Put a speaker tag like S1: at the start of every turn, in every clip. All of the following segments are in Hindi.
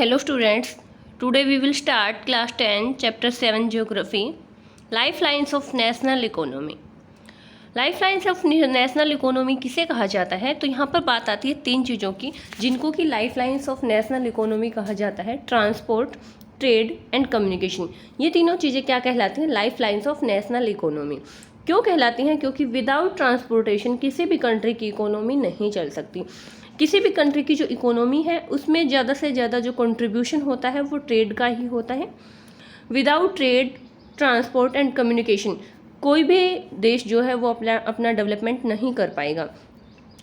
S1: Hello students, today we will start class 10 chapter 7 geography lifelines of national economy। Lifelines of national economy किसे कहा जाता है? तो यहाँ पर बात आती है तीन चीज़ों की जिनको कि लाइफलाइंस ऑफ नेशनल इकोनॉमी कहा जाता है। ट्रांसपोर्ट, ट्रेड एंड कम्युनिकेशन, ये तीनों चीज़ें क्या कहलाती हैं? Lifelines of national economy. क्यों कहलाती हैं? क्योंकि विदाउट ट्रांसपोर्टेशन किसी भी कंट्री की इकोनॉमी नहीं चल सकती। किसी भी कंट्री की जो इकोनॉमी है उसमें ज़्यादा से ज़्यादा जो कंट्रीब्यूशन होता है वो ट्रेड का ही होता है। Without trade, transport and communication कोई भी देश जो है वो अपना डेवलपमेंट नहीं कर पाएगा।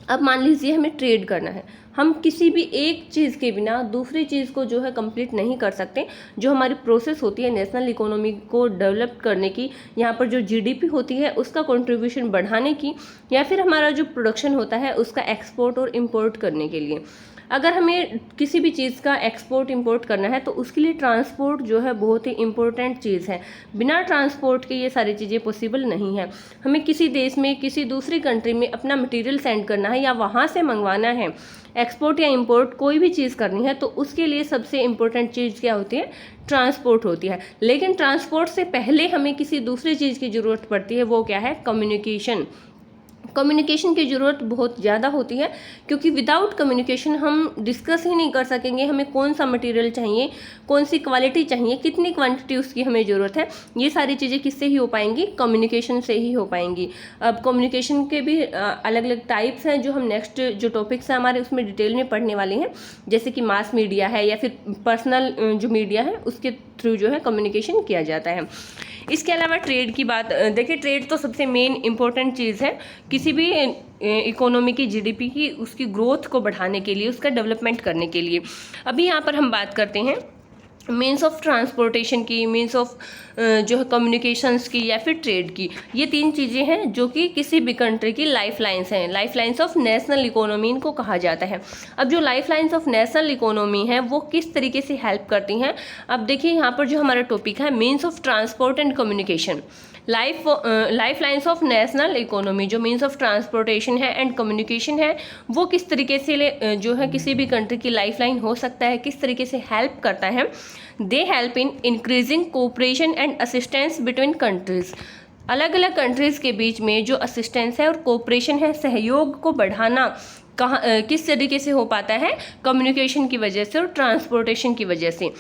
S1: अब मान लीजिए हमें ट्रेड करना है, हम किसी भी एक चीज़ के बिना दूसरी चीज़ को जो है कंप्लीट नहीं कर सकते। जो हमारी प्रोसेस होती है नेशनल इकोनॉमी को डेवलप करने की, यहाँ पर जो जीडीपी होती है उसका कंट्रीब्यूशन बढ़ाने की, या फिर हमारा जो प्रोडक्शन होता है उसका एक्सपोर्ट और इंपोर्ट करने के लिए, अगर हमें किसी भी चीज़ का एक्सपोर्ट इंपोर्ट करना है तो उसके लिए ट्रांसपोर्ट जो है बहुत ही इम्पोर्टेंट चीज़ है। बिना ट्रांसपोर्ट के ये सारी चीज़ें पॉसिबल नहीं है। हमें किसी देश में, किसी दूसरी कंट्री में अपना मटेरियल सेंड करना है या वहाँ से मंगवाना है, एक्सपोर्ट या इंपोर्ट कोई भी चीज़ करनी है, तो उसके लिए सबसे इम्पोर्टेंट चीज़ क्या होती है? ट्रांसपोर्ट होती है। लेकिन ट्रांसपोर्ट से पहले हमें किसी दूसरी चीज़ की ज़रूरत पड़ती है, वो क्या है? कम्युनिकेशन। कम्युनिकेशन की ज़रूरत बहुत ज़्यादा होती है, क्योंकि विदाउट कम्युनिकेशन हम डिस्कस ही नहीं कर सकेंगे हमें कौन सा मटेरियल चाहिए, कौन सी क्वालिटी चाहिए, कितनी क्वांटिटी उसकी हमें ज़रूरत है। ये सारी चीज़ें किससे ही हो पाएंगी? कम्युनिकेशन से ही हो पाएंगी। अब कम्युनिकेशन के भी अलग अलग टाइप्स हैं जो हम नेक्स्ट जो टॉपिक्स हैं हमारे उसमें डिटेल में पढ़ने वाले हैं, जैसे कि मास मीडिया है या फिर पर्सनल जो मीडिया है उसके थ्रू जो है कम्युनिकेशन किया जाता है। इसके अलावा ट्रेड की बात देखिए, ट्रेड तो सबसे मेन इंपॉर्टेंट चीज़ है किसी भी इकोनॉमी की, जीडीपी की, उसकी ग्रोथ को बढ़ाने के लिए, उसका डेवलपमेंट करने के लिए। अभी यहाँ पर हम बात करते हैं मीन्स ऑफ ट्रांसपोर्टेशन की, मीन्स ऑफ जो है कम्युनिकेशंस की या फिर ट्रेड की। ये तीन चीज़ें हैं जो कि किसी भी कंट्री की लाइफलाइंस हैं। लाइफलाइंस ऑफ नेशनल इकोनॉमी इनको कहा जाता है। अब जो लाइफलाइंस ऑफ नेशनल इकोनॉमी है वो किस तरीके से हेल्प करती हैं? अब देखिए यहाँ पर जो हमारा टॉपिक है means of transport and communication, lifelines of national economy, जो मीन्स ऑफ ट्रांसपोर्टेशन है एंड कम्युनिकेशन है, वो किस तरीके से जो है किसी भी कंट्री की लाइफलाइन हो सकता है, किस तरीके से हेल्प करता है? They help in increasing cooperation and assistance between countries. अलग अलग कंट्रीज़ के बीच में जो असिस्टेंस है और कोऑपरेशन है, सहयोग को बढ़ाना कहाँ किस तरीके से हो पाता है? कम्युनिकेशन की वजह से और ट्रांसपोर्टेशन की वजह से।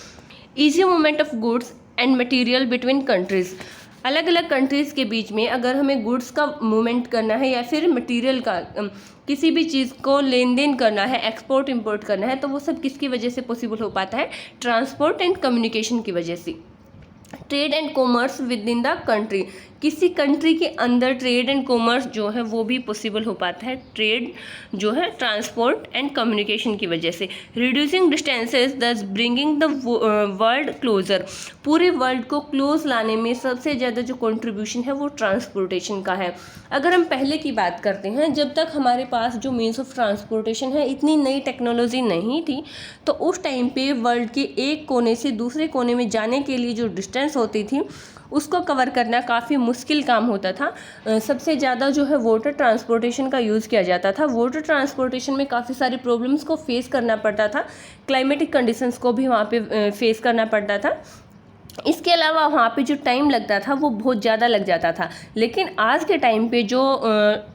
S1: Easy movement of goods and material between countries, अलग अलग कंट्रीज़ के बीच में अगर हमें गुड्स का मूवमेंट करना है या फिर मटेरियल का, किसी भी चीज़ को लेन देन करना है, एक्सपोर्ट इंपोर्ट करना है, तो वो सब किसकी वजह से पॉसिबल हो पाता है? ट्रांसपोर्ट एंड कम्युनिकेशन की वजह से। Trade and commerce with in the country, किसी कंट्री के अंदर ट्रेड एंड कॉमर्स जो है वो भी पॉसिबल हो पाता है, ट्रेड जो है ट्रांसपोर्ट एंड कम्युनिकेशन की वजह से। रिड्यूसिंग डिस्टेंसेस दस ब्रिंगिंग द वर्ल्ड क्लोजर, पूरे वर्ल्ड को क्लोज लाने में सबसे ज़्यादा जो कंट्रीब्यूशन है वो ट्रांसपोर्टेशन का है। अगर हम पहले की बात करते हैं, जब तक हमारे पास जो मीन्स ऑफ ट्रांसपोर्टेशन है इतनी नई टेक्नोलॉजी नहीं थी, तो उस टाइम पे वर्ल्ड के एक कोने से दूसरे कोने में जाने के लिए जो डिस्टेंस होती थी उसको कवर करना काफ़ी मुश्किल काम होता था। सबसे ज़्यादा जो है वाटर ट्रांसपोर्टेशन का यूज़ किया जाता था। वाटर ट्रांसपोर्टेशन में काफ़ी सारी प्रॉब्लम्स को फेस करना पड़ता था, क्लाइमेटिक कंडीशंस को भी वहाँ पे फेस करना पड़ता था। इसके अलावा वहाँ पे जो टाइम लगता था वो बहुत ज़्यादा लग जाता था। लेकिन आज के टाइम पे जो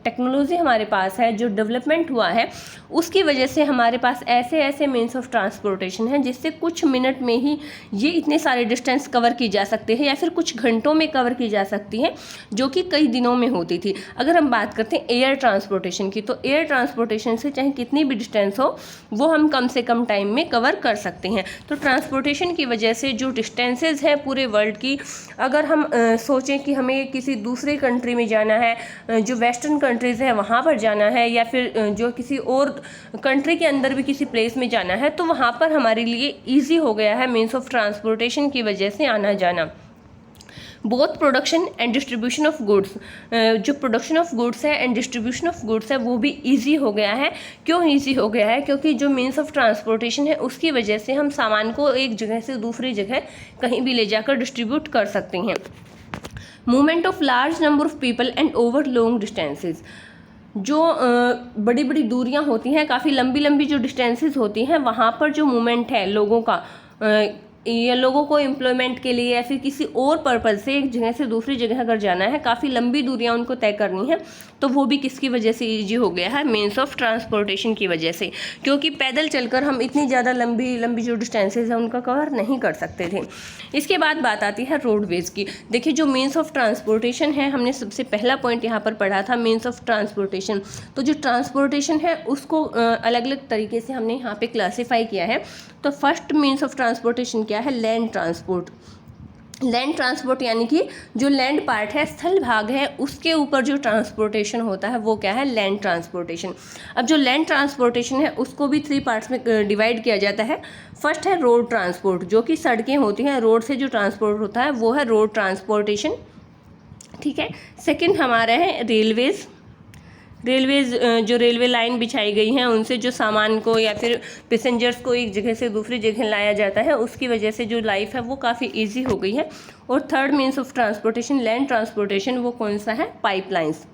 S1: टेक्नोलॉजी हमारे पास है, जो डेवलपमेंट हुआ है, उसकी वजह से हमारे पास ऐसे ऐसे मीन्स ऑफ ट्रांसपोर्टेशन हैं जिससे कुछ मिनट में ही ये इतने सारे डिस्टेंस कवर की जा सकते हैं या फिर कुछ घंटों में कवर की जा सकती है, जो कि कई दिनों में होती थी। अगर हम बात करते हैं एयर ट्रांसपोर्टेशन की, तो एयर ट्रांसपोर्टेशन से चाहे कितनी भी डिस्टेंस हो वो हम कम से कम टाइम में कवर कर सकते हैं। तो ट्रांसपोर्टेशन की वजह से जो डिस्टेंसेज है पूरे वर्ल्ड की, अगर हम सोचें कि हमें किसी दूसरे कंट्री में जाना है, जो वेस्टर्न कंट्रीज़ है वहाँ पर जाना है, या फिर जो किसी और कंट्री के अंदर भी किसी प्लेस में जाना है, तो वहाँ पर हमारे लिए इजी हो गया है मीन्स ऑफ ट्रांसपोर्टेशन की वजह से आना जाना। Both production and distribution of goods, जो प्रोडक्शन ऑफ गुड्स है एंड डिस्ट्रीब्यूशन ऑफ गुड्स है वो भी इजी हो गया है। क्यों इजी हो गया है? क्योंकि जो मीन्स ऑफ ट्रांसपोर्टेशन है उसकी वजह से हम सामान को एक जगह से दूसरी जगह कहीं भी ले जाकर डिस्ट्रीब्यूट कर सकते हैं। Movement of large number of people and over long distances, जो बड़ी बड़ी दूरियां होती हैं, काफ़ी लंबी लंबी जो डिस्टेंसेस होती हैं, वहाँ पर जो मूवमेंट है लोगों का, या लोगों को एम्प्लॉयमेंट के लिए या फिर किसी और पर्पज़ से एक जगह से दूसरी जगह अगर जाना है, काफ़ी लंबी दूरियां उनको तय करनी है, तो वो भी किसकी वजह से ईजी हो गया है? मीन्स ऑफ ट्रांसपोर्टेशन की वजह से। क्योंकि पैदल चलकर हम इतनी ज़्यादा लंबी लंबी जो डिस्टेंसेज है उनका कवर नहीं कर सकते थे। इसके बाद बात आती है रोडवेज़ की। देखिए, जो मीन्स ऑफ ट्रांसपोर्टेशन है, हमने सबसे पहला पॉइंट यहाँ पर पढ़ा था मीन्स ऑफ ट्रांसपोर्टेशन। तो जो ट्रांसपोर्टेशन है उसको अलग अलग तरीके से हमने यहाँ पे क्लासीफाई किया है। तो फर्स्ट मीन्स ऑफ ट्रांसपोर्टेशन क्या है? Land transport. लैंड ट्रांसपोर्ट यानी कि जो लैंड पार्ट है, स्थल भाग है, उसके ऊपर जो ट्रांसपोर्टेशन होता है वो क्या है? Land transportation. अब जो लैंड ट्रांसपोर्टेशन है उसको भी 3 पार्ट्स में डिवाइड किया जाता है। फर्स्ट है रोड ट्रांसपोर्ट, जो कि सड़कें होती हैं, रोड से जो ट्रांसपोर्ट होता है वो है रोड ट्रांसपोर्टेशन, ठीक है। सेकेंड हमारा है रेलवेज़। जो रेलवे लाइन बिछाई गई हैं उनसे जो सामान को या फिर पैसेंजर्स को एक जगह से दूसरी जगह लाया जाता है, उसकी वजह से जो लाइफ है वो काफ़ी इजी हो गई है। और third means of transportation, land transportation, वो कौन सा है? पाइपलाइंस।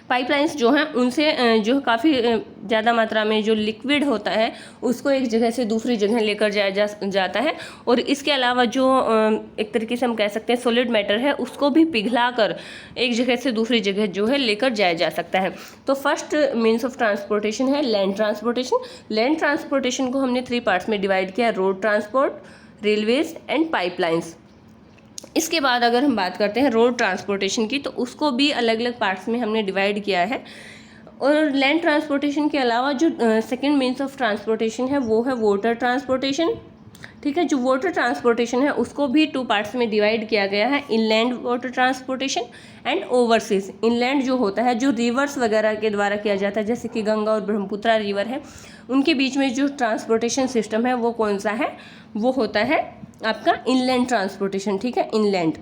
S1: पाइपलाइंस जो हैं उनसे जो काफ़ी ज़्यादा मात्रा में जो लिक्विड होता है उसको एक जगह से दूसरी जगह लेकर जाया जाता है। और इसके अलावा जो एक तरीके से हम कह सकते हैं सॉलिड मैटर है, उसको भी पिघला कर एक जगह से दूसरी जगह जो है लेकर जाया जा सकता है। तो फर्स्ट मीन्स ऑफ ट्रांसपोर्टेशन है लैंड ट्रांसपोर्टेशन। लैंड ट्रांसपोर्टेशन को हमने 3 पार्ट्स में डिवाइड किया, road transport, railways and pipelines. इसके बाद अगर हम बात करते हैं रोड ट्रांसपोर्टेशन की, तो उसको भी अलग अलग पार्ट्स में हमने डिवाइड किया है। और लैंड ट्रांसपोर्टेशन के अलावा जो सेकंड मीन्स ऑफ ट्रांसपोर्टेशन है वो है वाटर ट्रांसपोर्टेशन, ठीक है। जो वाटर ट्रांसपोर्टेशन है उसको भी 2 पार्ट्स में डिवाइड किया गया है, inland water transportation and overseas. Inland जो होता है, जो रिवर्स वगैरह के द्वारा किया जाता है, जैसे कि गंगा और ब्रह्मपुत्रा रिवर है, उनके बीच में जो ट्रांसपोर्टेशन सिस्टम है वो कौन सा है? वो होता है आपका इनलैंड ट्रांसपोर्टेशन, ठीक है, इनलैंड।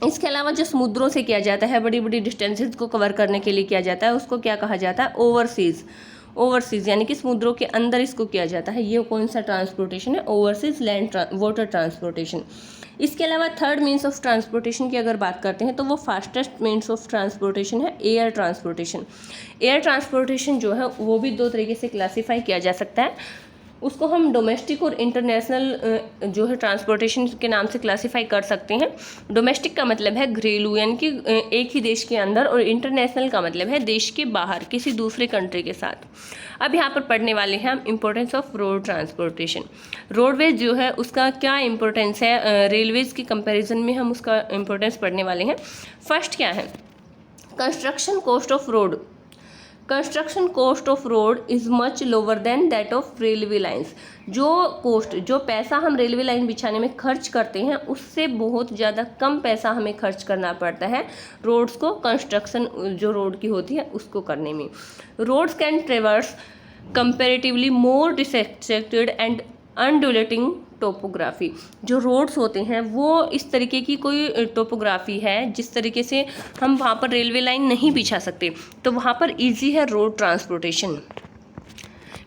S1: इसके अलावा जो समुद्रों से किया जाता है, बड़ी बड़ी डिस्टेंसेज को कवर करने के लिए किया जाता है, उसको क्या कहा जाता है? ओवरसीज। ओवरसीज यानी कि समुद्रों के अंदर इसको किया जाता है। ये कौन सा ट्रांसपोर्टेशन है? Overseas land water transportation. इसके अलावा थर्ड मीन्स ऑफ ट्रांसपोर्टेशन की अगर बात करते हैं तो वो फास्टेस्ट मीन्स ऑफ ट्रांसपोर्टेशन है एयर ट्रांसपोर्टेशन। एयर ट्रांसपोर्टेशन जो है वो भी 2 तरीके से क्लासीफाई किया जा सकता है। उसको हम डोमेस्टिक और इंटरनेशनल जो है ट्रांसपोर्टेशन के नाम से क्लासीफाई कर सकते हैं। डोमेस्टिक का मतलब है घरेलू यानी कि एक ही देश के अंदर, और इंटरनेशनल का मतलब है देश के बाहर किसी दूसरे कंट्री के साथ। अब यहाँ पर पढ़ने वाले हैं हम importance of road transportation. Roadways जो है उसका क्या इम्पोर्टेंस है, रेलवेज़ की कंपेरिजन में हम उसका इम्पोर्टेंस पढ़ने वाले हैं। फर्स्ट क्या है? Construction cost of road. Construction cost of road is much lower than that of railway lines. जो पैसा हम रेलवे लाइन बिछाने में खर्च करते हैं उससे बहुत ज़्यादा कम पैसा हमें खर्च करना पड़ता है रोड्स को, कंस्ट्रक्शन जो रोड की होती है उसको करने में। Roads can traverse comparatively more dissected and undulating topography. जो रोड्स होते हैं वो इस तरीके की कोई टोपोग्राफी है जिस तरीके से हम वहाँ पर रेलवे लाइन नहीं बिछा सकते, तो वहाँ पर इजी है रोड ट्रांसपोर्टेशन।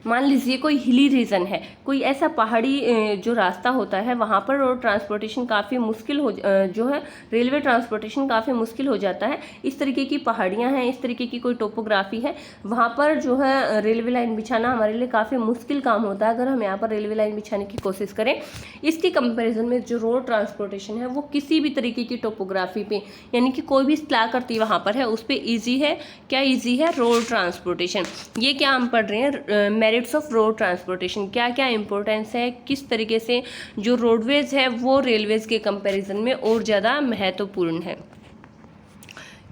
S1: मान लीजिए कोई हिली रीजन है, कोई ऐसा पहाड़ी जो रास्ता होता है, वहाँ पर रोड ट्रांसपोर्टेशन काफ़ी मुश्किल हो जो है रेलवे ट्रांसपोर्टेशन काफ़ी मुश्किल हो जाता है। इस तरीके की पहाड़ियाँ हैं, इस तरीके की कोई टोपोग्राफी है, वहाँ पर जो है रेलवे लाइन बिछाना हमारे लिए काफ़ी मुश्किल काम होता है अगर हम यहाँ पर रेलवे लाइन बिछाने की कोशिश करें। इसकी कंपेरिजन में जो रोड ट्रांसपोर्टेशन है वो किसी भी तरीके की टोपोग्राफी पे, यानी कि कोई भी स्थलाकृति वहाँ पर है उस पर ईजी है। क्या ईजी है? Road transportation. ये क्या हम पढ़ रहे हैं? मेरिट्स ऑफ रोड ट्रांसपोर्टेशन, क्या क्या इंपॉर्टेंस है, किस तरीके से जो रोडवेज है वो रेलवेज के कंपैरिजन में और ज़्यादा महत्वपूर्ण है।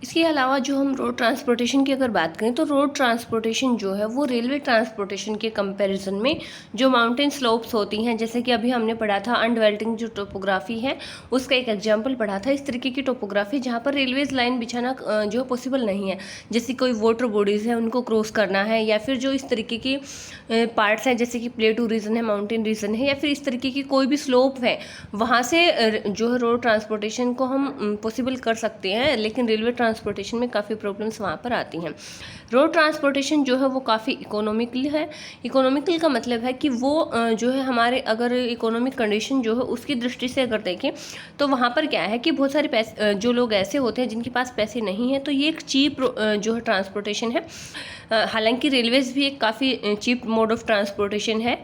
S1: इसके अलावा जो हम रोड ट्रांसपोर्टेशन की अगर बात करें तो रोड ट्रांसपोर्टेशन जो है वो रेलवे ट्रांसपोर्टेशन के कंपैरिजन में जो माउंटेन स्लोप्स होती हैं, जैसे कि अभी हमने पढ़ा था अनडेवलपिंग जो टोपोग्राफी है उसका एक एग्जांपल पढ़ा था, इस तरीके की टोपोग्राफी जहाँ पर रेलवेज लाइन बिछाना जो पॉसिबल नहीं है, जैसे कोई वाटर बॉडीज़ है उनको क्रॉस करना है, या फिर जो इस तरीके की पार्ट्स हैं जैसे कि प्लेटू रीजन है, माउंटेन रीजन है, या फिर इस तरीके की कोई भी स्लोप है, वहाँ से जो है रोड ट्रांसपोर्टेशन को हम पॉसिबल कर सकते हैं। लेकिन रेलवे ट्रांसपोर्टेशन में काफ़ी प्रॉब्लम्स वहाँ पर आती हैं। रोड ट्रांसपोर्टेशन जो है वो काफ़ी इकोनॉमिकल है। इकोनॉमिकल का मतलब है कि वो जो है हमारे अगर इकोनॉमिक कंडीशन जो है उसकी दृष्टि से अगर देखें तो वहाँ पर क्या है कि बहुत सारे पैसे जो लोग ऐसे होते हैं जिनके पास पैसे नहीं हैं, तो ये एक चीप जो है ट्रांसपोर्टेशन है। हालांकि रेलवेज़ भी एक काफ़ी चीप मोड ऑफ ट्रांसपोर्टेशन है।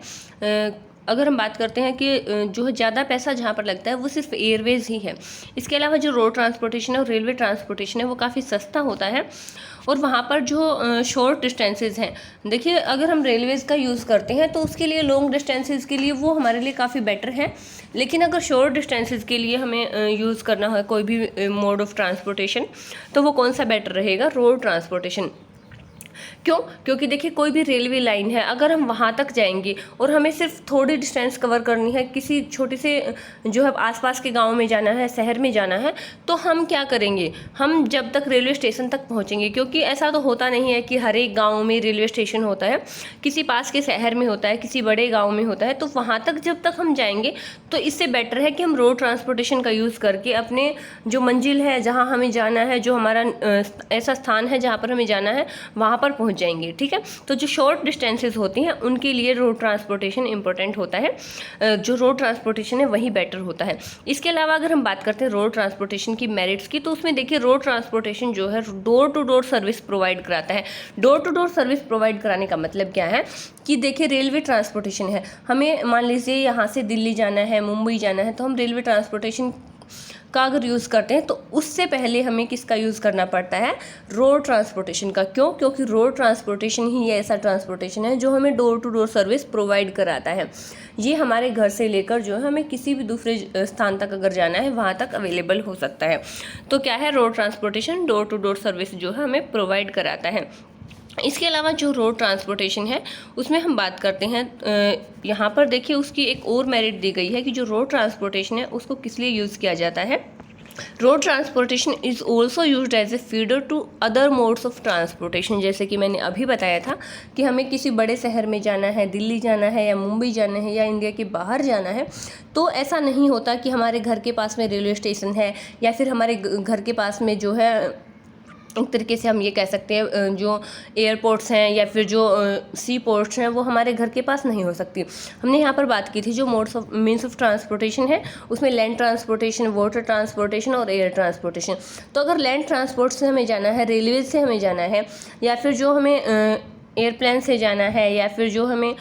S1: अगर हम बात करते हैं कि जो है ज़्यादा पैसा जहाँ पर लगता है वो सिर्फ एयरवेज़ ही है। इसके अलावा जो रोड ट्रांसपोर्टेशन है और रेलवे ट्रांसपोर्टेशन है वो काफ़ी सस्ता होता है। और वहाँ पर जो शॉर्ट डिस्टेंसेस हैं, देखिए अगर हम रेलवेज़ का यूज़ करते हैं तो उसके लिए लॉन्ग डिस्टेंसेस के लिए वो हमारे लिए काफ़ी बेटर है। लेकिन अगर शॉर्ट डिस्टेंसेस के लिए हमें यूज़ करना है कोई भी मोड ऑफ ट्रांसपोर्टेशन, तो वो कौन सा बेटर रहेगा? Road transportation. क्यों? क्योंकि देखिए कोई भी रेलवे लाइन है, अगर हम वहाँ तक जाएंगे और हमें सिर्फ थोड़ी डिस्टेंस कवर करनी है, किसी छोटे से जो है आसपास के गांव में जाना है, शहर में जाना है, तो हम क्या करेंगे? हम जब तक रेलवे स्टेशन तक पहुँचेंगे, क्योंकि ऐसा तो होता नहीं है कि हर एक गाँव में रेलवे स्टेशन होता है, किसी पास के शहर में होता है, किसी बड़े गाँव में होता है। तो वहाँ तक जब तक हम जाएंगे तो इससे बेटर है कि हम रोड ट्रांसपोर्टेशन का यूज़ करके अपने जो मंजिल है, जहाँ हमें जाना है, जो हमारा ऐसा स्थान है जहाँ पर हमें जाना है, वहाँ पर पहुँच जाएंगे। ठीक है, तो जो शॉर्ट डिस्टेंसेस होती हैं उनके लिए रोड ट्रांसपोर्टेशन इंपॉर्टेंट होता है। जो रोड ट्रांसपोर्टेशन है वही बेटर होता है। इसके अलावा अगर हम बात करते हैं रोड ट्रांसपोर्टेशन की मेरिट्स की, तो उसमें देखिए रोड ट्रांसपोर्टेशन जो है door to door service provide कराता है। Door to door service provide कराने का मतलब क्या है कि देखिए रेलवे ट्रांसपोर्टेशन है, हमें मान लीजिए यहाँ से दिल्ली जाना है, मुंबई जाना है, तो हम रेलवे ट्रांसपोर्टेशन का अगर यूज़ करते हैं तो उससे पहले हमें किसका यूज़ करना पड़ता है? रोड ट्रांसपोर्टेशन का। क्यों? क्योंकि रोड ट्रांसपोर्टेशन ही ऐसा ट्रांसपोर्टेशन है जो हमें door to door service provide कराता है। ये हमारे घर से लेकर जो है हमें किसी भी दूसरे स्थान तक अगर जाना है वहाँ तक अवेलेबल हो सकता है। तो क्या है? Road transportation door to door service जो है हमें प्रोवाइड कराता है। इसके अलावा जो रोड ट्रांसपोर्टेशन है उसमें हम बात करते हैं, यहाँ पर देखिए उसकी एक और मेरिट दी गई है कि जो रोड ट्रांसपोर्टेशन है उसको किस लिए यूज़ किया जाता है। Road transportation is also used as a feeder to other modes of transportation. जैसे कि मैंने अभी बताया था कि हमें किसी बड़े शहर में जाना है, दिल्ली जाना है या मुंबई जाना है या इंडिया के बाहर जाना है, तो ऐसा नहीं होता कि हमारे घर के पास में रेलवे स्टेशन है या फिर हमारे घर के पास में जो है एक तरीके से हम ये कह सकते हैं जो एयरपोर्ट्स हैं या फिर जो सी पोर्ट्स हैं वो हमारे घर के पास नहीं हो सकती। हमने यहाँ पर बात की थी जो modes of means of transportation है उसमें लैंड ट्रांसपोर्टेशन, वाटर ट्रांसपोर्टेशन और एयर ट्रांसपोर्टेशन। तो अगर लैंड ट्रांसपोर्ट से हमें जाना है, रेलवे से हमें जाना है या फिर जो हमें एयरप्लेन से जाना है या फिर जो हमें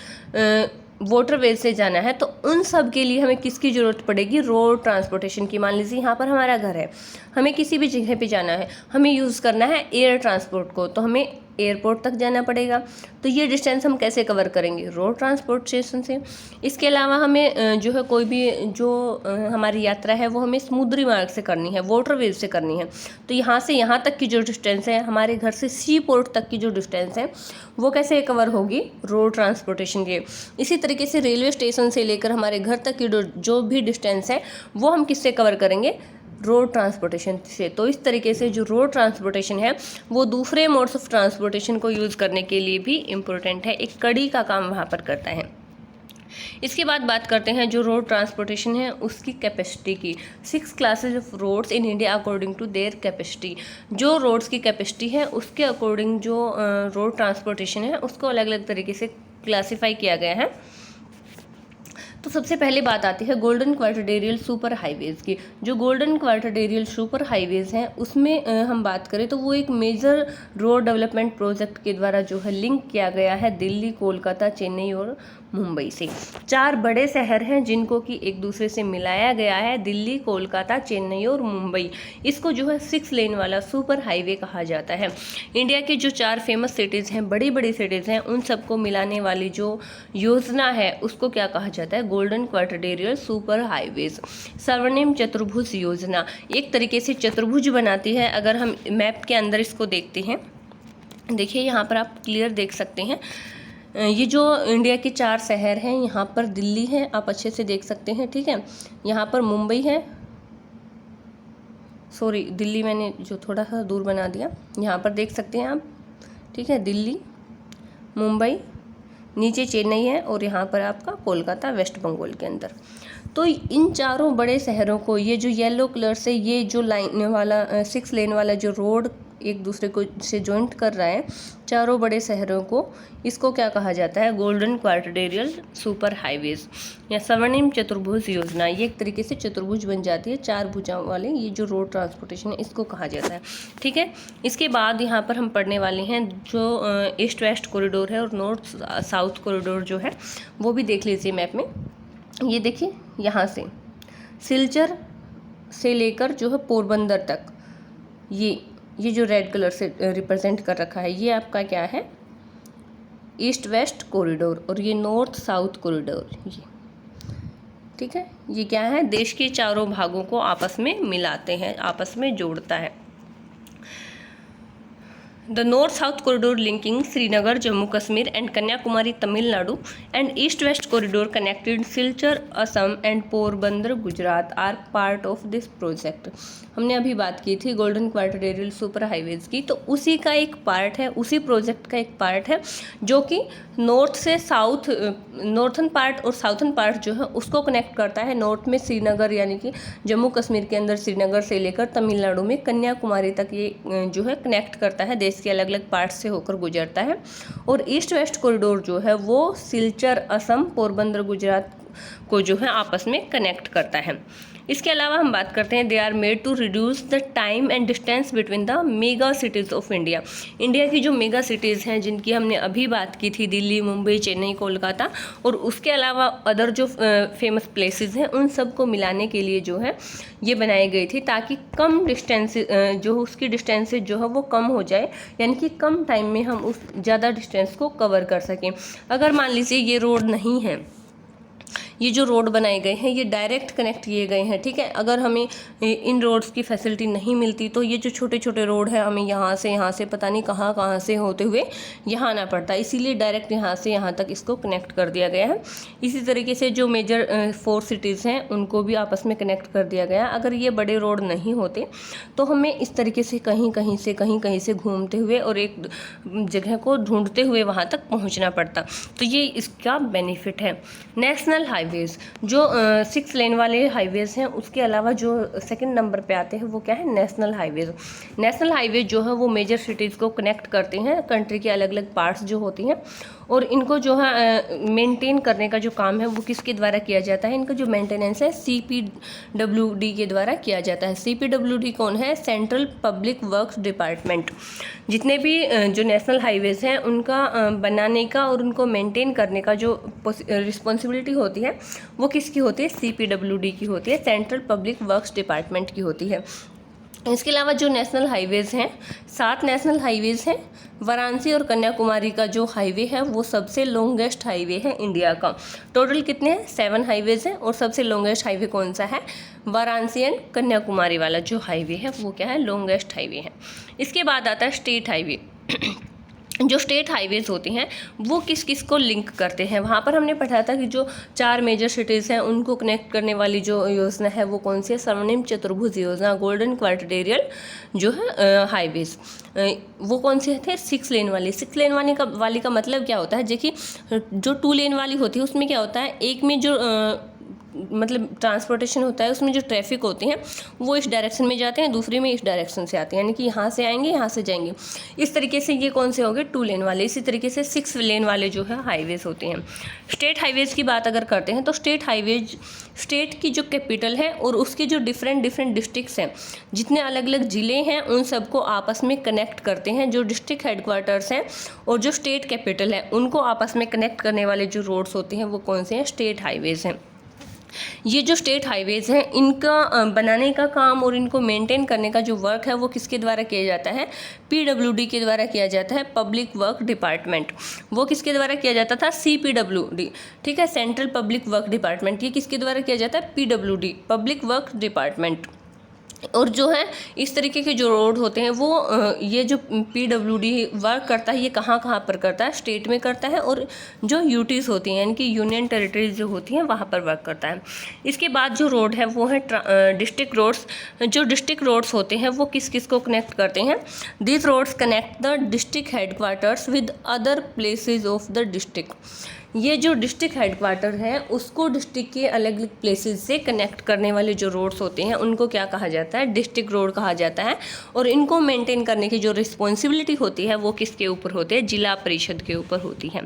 S1: वाटरवेज से जाना है, तो उन सब के लिए हमें किसकी ज़रूरत पड़ेगी? रोड ट्रांसपोर्टेशन की। मान लीजिए यहाँ पर हमारा घर है, हमें किसी भी जगह पे जाना है, हमें यूज़ करना है एयर ट्रांसपोर्ट को, तो हमें एयरपोर्ट तक जाना पड़ेगा। तो ये डिस्टेंस हम कैसे कवर करेंगे? रोड ट्रांसपोर्टेशन से। इसके अलावा हमें जो है कोई भी जो हमारी यात्रा है वो हमें समुद्री मार्ग से करनी है, वाटरवेज से करनी है, तो यहाँ से यहाँ तक की जो डिस्टेंस है, हमारे घर से सी पोर्ट तक की जो डिस्टेंस है वो कैसे कवर होगी? रोड ट्रांसपोर्टेशन के। इसी तरीके से रेलवे स्टेशन से लेकर हमारे घर तक की जो भी डिस्टेंस है वो हम किससे कवर करेंगे? रोड ट्रांसपोर्टेशन से। तो इस तरीके से जो रोड ट्रांसपोर्टेशन है वो दूसरे मोड्स ऑफ ट्रांसपोर्टेशन को यूज़ करने के लिए भी इम्पोर्टेंट है, एक कड़ी का काम वहाँ पर करता है। इसके बाद बात करते हैं जो रोड ट्रांसपोर्टेशन है उसकी कैपेसिटी की। 6 classes of roads in India according to their capacity. जो रोड्स की कैपेसिटी है उसके अकॉर्डिंग जो रोड ट्रांसपोर्टेशन है उसको अलग अलग तरीके से क्लासीफाई किया गया है। तो सबसे पहले बात आती है गोल्डन क्वाड्रिलेटरल सुपर हाईवेज़ की। जो गोल्डन क्वाड्रिलेटरल सुपर हाईवेज़ हैं उसमें हम बात करें तो वो एक मेजर रोड डेवलपमेंट प्रोजेक्ट के द्वारा जो है लिंक किया गया है दिल्ली, कोलकाता, चेन्नई और मुंबई से। 4 बड़े शहर हैं जिनको कि एक दूसरे से मिलाया गया है, दिल्ली, कोलकाता, चेन्नई और मुंबई। इसको जो है 6 लेन वाला सुपर हाईवे कहा जाता है। इंडिया के जो 4 फेमस सिटीज़ हैं, बड़ी बड़ी सिटीज़ हैं, उन सबको मिलाने वाली जो योजना है उसको क्या कहा जाता है? Golden quadrilateral super highways. स्वर्णिम चतुर्भुज योजना एक तरीके से चतुर्भुज बनाती है। अगर हम मैप के अंदर इसको देखते हैं, देखिए यहाँ पर आप क्लियर देख सकते हैं, ये जो इंडिया के 4 शहर हैं, यहाँ पर दिल्ली है, आप अच्छे से देख सकते हैं, ठीक है। यहाँ पर मुंबई है, सॉरी दिल्ली मैंने जो थोड़ा सा दूर बना दिया, यहाँ पर देख सकते हैं आप, ठीक है, दिल्ली, मुंबई, नीचे चेन्नई है और यहाँ पर आपका कोलकाता वेस्ट बंगाल के अंदर। तो इन चारों बड़े शहरों को, ये जो येलो कलर से ये जो लाइन वाला 6 लेन वाला जो रोड एक दूसरे को से जॉइंट कर रहा है चारों बड़े शहरों को, इसको क्या कहा जाता है? गोल्डन क्वाड्रिलेटरल सुपर हाईवेज या स्वर्णिम चतुर्भुज योजना। ये एक तरीके से चतुर्भुज बन जाती है, 4 भुजाओं वाले ये जो रोड ट्रांसपोर्टेशन है इसको कहा जाता है। ठीक है, इसके बाद यहाँ पर हम पढ़ने वाले हैं जो ईस्ट वेस्ट कॉरिडोर है और नॉर्थ साउथ कॉरिडोर जो है वो भी देख लीजिए मैप में। ये देखिए यहाँ से सिलचर से लेकर जो है पोरबंदर तक, ये जो रेड कलर से रिप्रेजेंट कर रखा है ये आपका क्या है? ईस्ट वेस्ट कॉरिडोर, और ये नॉर्थ साउथ कॉरिडोर। ये ठीक है, ये क्या है? देश के चारों भागों को आपस में मिलाते हैं, आपस में जोड़ता है। The North-South corridor linking Srinagar, Jammu Kashmir and Kanyakumari, Tamil Nadu and East-West corridor connected Silchar, Assam and Porbandar, Gujarat are part of this project। हमने अभी बात की थी गोल्डन क्वाड्रिलेटरल सुपर हाईवेज की, तो उसी का एक पार्ट है, उसी प्रोजेक्ट का एक पार्ट है जो कि नॉर्थ से साउथ, नॉर्थन पार्ट और साउथन पार्ट जो है उसको कनेक्ट करता है। नॉर्थ में श्रीनगर यानी कि जम्मू कश्मीर के अंदर श्रीनगर से लेकर तमिलनाडु में कन्याकुमारी तक ये जो है कनेक्ट करता है, देश के अलग अलग पार्ट से होकर गुजरता है। और ईस्ट वेस्ट कॉरिडोर जो है वो सिलचर, असम, पोरबंदर, गुजरात को जो है आपस में कनेक्ट करता है। इसके अलावा हम बात करते हैं, they are made to reduce the time and distance between the mega cities of India. India की जो मेगा सिटीज़ हैं जिनकी हमने अभी बात की थी, दिल्ली, मुंबई, चेन्नई, कोलकाता, और उसके अलावा अदर जो फेमस प्लेसेस हैं उन सब को मिलाने के लिए जो है ये बनाई गई थी, ताकि कम डिस्टेंस जो उसकी डिस्टेंसेज जो है वो कम हो जाए, यानी कि कम टाइम में हम उस ज़्यादा डिस्टेंस को कवर कर सकें। अगर मान लीजिए ये रोड नहीं है, ये जो रोड बनाए गए हैं ये डायरेक्ट कनेक्ट किए गए हैं, ठीक है। अगर हमें इन रोड्स की फैसिलिटी नहीं मिलती तो ये जो छोटे छोटे रोड है हमें यहाँ से पता नहीं कहाँ से होते हुए यहाँ आना पड़ता है, इसीलिए डायरेक्ट यहाँ से यहाँ तक इसको कनेक्ट कर दिया गया है। इसी तरीके से जो मेजर 4 सिटीज़ हैं उनको भी आपस में कनेक्ट कर दिया गया है। अगर ये बड़े रोड नहीं होते तो हमें इस तरीके से कहीं से घूमते हुए और एक जगह को ढूंढते हुए वहाँ तक पहुँचना पड़ता, तो ये इसका बेनिफिट है। नेशनल हाईवेज़ जो 6 लेन वाले हाईवेज़ हैं, उसके अलावा जो सेकंड नंबर पे आते हैं वो क्या है? National highways. नेशनल हाईवेज जो है वो मेजर सिटीज़ को कनेक्ट करते हैं, कंट्री के अलग अलग पार्ट्स जो होती हैं, और इनको जो है मेंटेन करने का जो काम है वो किसके द्वारा किया जाता है? इनका जो मेंटेनेंस है CPWD के द्वारा किया जाता है। CPWD कौन है? Central public works department. जितने भी जो नेशनल हाईवेज़ हैं उनका बनाने का और उनको मेंटेन करने का जो रिस्पॉन्सिबिलिटी होती है वो किसकी होती है? CPWD की होती है, सेंट्रल पब्लिक वर्क्स डिपार्टमेंट की होती है। इसके अलावा जो नेशनल हाईवेज़ हैं, 7 नेशनल हाईवेज़ हैं। वाराणसी और कन्याकुमारी का जो हाईवे है वो सबसे लॉन्गेस्ट हाईवे है इंडिया का। टोटल कितने हैं? 7 हाईवेज़ हैं, और सबसे लॉन्गेस्ट हाईवे कौन सा है? वाराणसी एंड कन्याकुमारी वाला जो हाईवे है वो क्या है? लॉन्गेस्ट हाईवे है। इसके बाद आता है स्टेट हाईवे। जो स्टेट हाईवेज़ होते हैं वो किस किस को लिंक करते हैं? वहाँ पर हमने पढ़ा था कि जो 4 मेजर सिटीज़ हैं उनको कनेक्ट करने वाली जो योजना है वो कौन सी है? स्वर्णिम चतुर्भुज योजना, गोल्डन क्वाड्रिलेटरल जो है हाईवेज़। वो कौन से थे? 6 लेन वाली। 6 लेन वाली का मतलब क्या होता है? देखिए जो 2 लेन वाली होती है उसमें क्या होता है, एक में जो मतलब ट्रांसपोर्टेशन होता है उसमें जो ट्रैफिक होते हैं वो इस डायरेक्शन में जाते हैं, दूसरे में इस डायरेक्शन से आते हैं, यानी कि यहाँ से आएंगे यहाँ से जाएंगे। इस तरीके से ये कौन से हो गए? 2 लेन वाले। इसी तरीके से 6 लेन वाले जो है हाईवेज़ होते हैं। स्टेट हाईवेज़ की बात अगर करते हैं तो स्टेट हाईवेज स्टेट की जो कैपिटल है और उसके जो डिफरेंट डिस्ट्रिक्ट्स हैं, जितने अलग अलग ज़िले हैं उन सबको आपस में कनेक्ट करते हैं। जो डिस्ट्रिक्ट हेडक्वार्टर्स हैं और जो स्टेट कैपिटल है उनको आपस में कनेक्ट करने वाले जो रोड्स होते हैं वो कौन से हैं? स्टेट हाईवेज़ हैं। ये जो स्टेट हाईवेज़ हैं इनका बनाने का काम और इनको मेंटेन करने का जो वर्क है वो किसके द्वारा किया जाता है? PWD के द्वारा किया जाता है, पब्लिक वर्क डिपार्टमेंट। वो किसके द्वारा किया जाता था? CPWD, ठीक है, सेंट्रल पब्लिक वर्क डिपार्टमेंट। ये किसके द्वारा किया जाता है? PWD, public work department. और जो है इस तरीके के जो रोड होते हैं वो ये जो PWD वर्क करता है ये कहाँ कहाँ पर करता है, स्टेट में करता है, और जो यूटीज़ होती हैं यानी कि यूनियन टेरिटरीज जो होती हैं वहाँ पर वर्क करता है। इसके बाद जो रोड है वो है डिस्ट्रिक्ट रोड्स। जो डिस्ट्रिक्ट रोड्स होते हैं वो किस किस को कनेक्ट करते हैं? These roads connect the district headquarters with other places of the district. ये जो डिस्ट्रिक्ट हेडक्वार्टर है उसको डिस्ट्रिक्ट के अलग अलग प्लेसेस से कनेक्ट करने वाले जो रोड्स होते हैं उनको क्या कहा जाता है? डिस्ट्रिक्ट रोड कहा जाता है। और इनको मेंटेन करने की जो रिस्पॉन्सिबिलिटी होती है वो किसके ऊपर होती है? जिला परिषद के ऊपर होती है।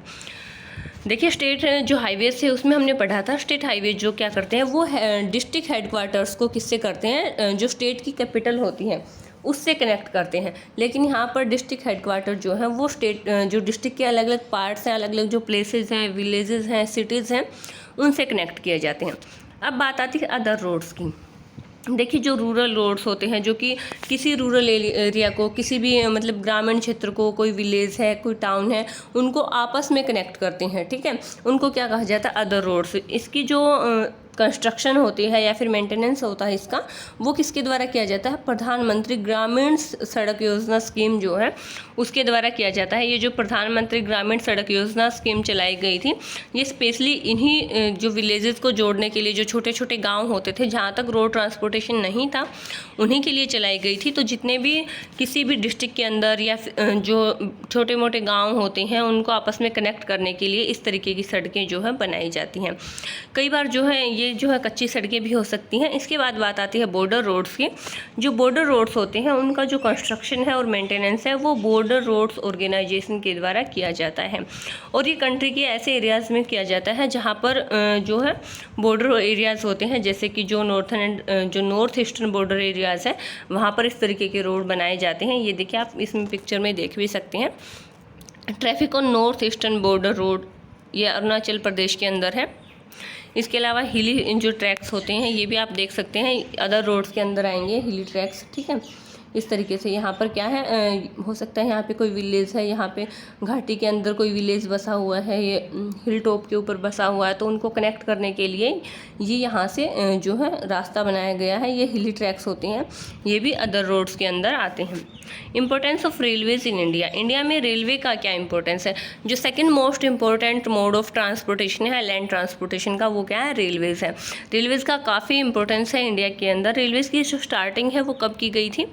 S1: देखिए स्टेट जो हाईवेज है उसमें हमने पढ़ा था, स्टेट हाईवे जो क्या करते हैं वो डिस्ट्रिक्ट हेडक्वार्टर्स को किससे करते हैं? जो स्टेट की कैपिटल होती है उससे कनेक्ट करते हैं। लेकिन यहाँ पर डिस्ट्रिक्ट हेडक्वार्टर जो है वो स्टेट जो डिस्ट्रिक्ट के अलग अलग पार्ट्स हैं, अलग अलग जो प्लेसेस हैं, विलेजेस हैं, सिटीज़ हैं, उनसे कनेक्ट किए जाते हैं। अब बात आती है अदर रोड्स की। देखिए जो रूरल रोड्स होते हैं जो कि किसी रूरल एरिया को, किसी भी मतलब ग्रामीण क्षेत्र को, कोई विलेज है, कोई टाउन है, उनको आपस में कनेक्ट करते हैं, ठीक है, उनको क्या कहा जाता है? Other roads. इसकी जो कंस्ट्रक्शन होती है या फिर मेंटेनेंस होता है इसका, वो किसके द्वारा किया जाता है? प्रधानमंत्री ग्रामीण सड़क योजना स्कीम जो है उसके द्वारा किया जाता है। ये जो प्रधानमंत्री ग्रामीण सड़क योजना स्कीम चलाई गई थी ये स्पेशली इन्हीं जो विलेजेस को जोड़ने के लिए, जो छोटे छोटे गांव होते थे जहां तक रोड ट्रांसपोर्टेशन नहीं था उन्हीं के लिए चलाई गई थी। तो जितने भी किसी भी डिस्ट्रिक्ट के अंदर या जो छोटे मोटे गाँव होते हैं उनको आपस में कनेक्ट करने के लिए इस तरीके की सड़कें जो है बनाई जाती हैं। कई बार जो है ये जो है कच्ची सड़कें भी हो सकती हैं। इसके बाद बात आती है बॉर्डर रोड्स की। जो बॉर्डर रोड्स होते हैं उनका जो कंस्ट्रक्शन है और मेंटेनेंस है वो बॉर्डर रोड्स ऑर्गेनाइजेशन के द्वारा किया जाता है। और ये कंट्री के ऐसे एरियाज़ में किया जाता है जहाँ पर जो है बॉर्डर एरियाज़ होते हैं, जैसे कि जो नॉर्थ ईस्टर्न बॉर्डर एरियाज़ है वहाँ पर इस तरीके के रोड बनाए जाते हैं। ये देखिए आप इसमें पिक्चर में देख भी सकते हैं। Traffic on north eastern border road ये अरुणाचल प्रदेश के अंदर है। इसके अलावा हिली जो ट्रैक्स होते हैं ये भी आप देख सकते हैं, अदर रोड्स के अंदर आएंगे हिली ट्रैक्स, ठीक है। इस तरीके से यहाँ पर क्या है, हो सकता है यहाँ पे कोई विलेज है, यहाँ पे घाटी के अंदर कोई विलेज बसा हुआ है, ये हिल टॉप के ऊपर बसा हुआ है, तो उनको कनेक्ट करने के लिए ये यहाँ से जो है रास्ता बनाया गया है। ये हिली ट्रैक्स होते हैं, ये भी अदर रोड्स के अंदर आते हैं। Importance of railways in India. India में रेलवे का क्या इंपॉर्टेंस है? जो second most important mode of transportation है लैंड ट्रांसपोर्टेशन का, वो क्या है? रेलवेज है। रेलवेज का काफ़ी इंपॉर्टेंस है इंडिया के अंदर। रेलवेज की जो स्टार्टिंग है वो कब की गई थी?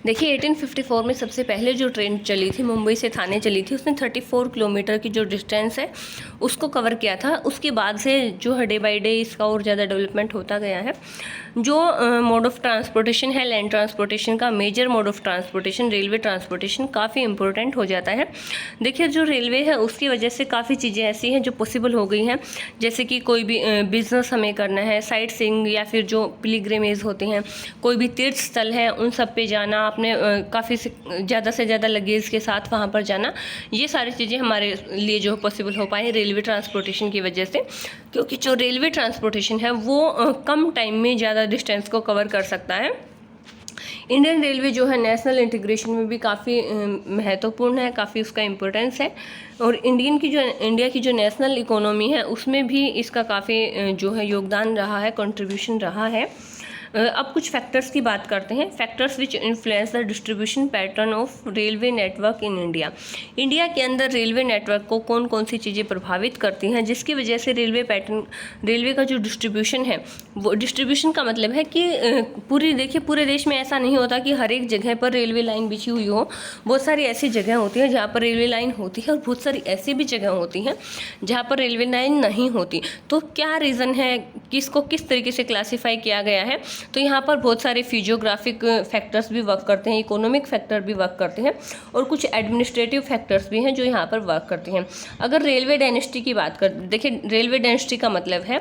S1: देखिए 1854 में सबसे पहले जो ट्रेन चली थी, मुंबई से थाने चली थी, उसने 34 किलोमीटर की जो डिस्टेंस है उसको कवर किया था। उसके बाद से जो है डे बाई डे इसका और ज़्यादा डेवलपमेंट होता गया है। जो मोड ऑफ ट्रांसपोर्टेशन है लैंड ट्रांसपोर्टेशन का, major mode of transportation railway transportation काफ़ी इंपॉर्टेंट हो जाता है। देखिए जो रेलवे है उसकी वजह से काफ़ी चीज़ें ऐसी हैं जो पॉसिबल हो गई हैं, जैसे कि कोई भी बिज़नेस हमें करना है, साइट सीइंग या फिर जो पिलग्रिमेज होते हैं, कोई भी तीर्थ स्थल है उन सब पे जाना, अपने काफ़ी ज़्यादा से ज़्यादा लगेज के साथ वहाँ पर जाना, ये सारी चीज़ें हमारे लिए जो पॉसिबल हो पाए रेलवे ट्रांसपोर्टेशन की वजह से। क्योंकि जो रेलवे ट्रांसपोर्टेशन है वो कम टाइम में ज़्यादा डिस्टेंस को कवर कर सकता है। इंडियन रेलवे जो है नेशनल इंटीग्रेशन में भी काफ़ी महत्वपूर्ण है, काफ़ी उसका इम्पोर्टेंस है। और इंडिया की जो नेशनल इकोनॉमी है उसमें भी इसका काफ़ी जो है योगदान रहा है, कंट्रीब्यूशन रहा है। अब कुछ फैक्टर्स की बात करते हैं। Factors which influence the distribution pattern of railway network in India. India के अंदर रेलवे नेटवर्क को कौन कौन सी चीज़ें प्रभावित करती हैं जिसकी वजह से रेलवे का जो डिस्ट्रीब्यूशन है, वो डिस्ट्रीब्यूशन का मतलब है कि पूरे देश में ऐसा नहीं होता कि हर एक जगह पर रेलवे लाइन बिछी हुई हो। बहुत सारी ऐसी जगह होती हैं जहाँ पर रेलवे लाइन होती है और बहुत सारी ऐसी भी जगह होती हैं जहाँ पर रेलवे लाइन नहीं होती। तो क्या रीज़न है, किसको किस तरीके से क्लासीफाई किया गया है? तो यहाँ पर बहुत सारे फिजियोग्राफिक फैक्टर्स भी वर्क करते हैं, इकोनॉमिक फैक्टर भी वर्क करते हैं और कुछ एडमिनिस्ट्रेटिव फैक्टर्स भी हैं जो यहाँ पर वर्क करते हैं। अगर रेलवे डेंसिटी की बात कर, देखिए रेलवे डेंसिटी का मतलब है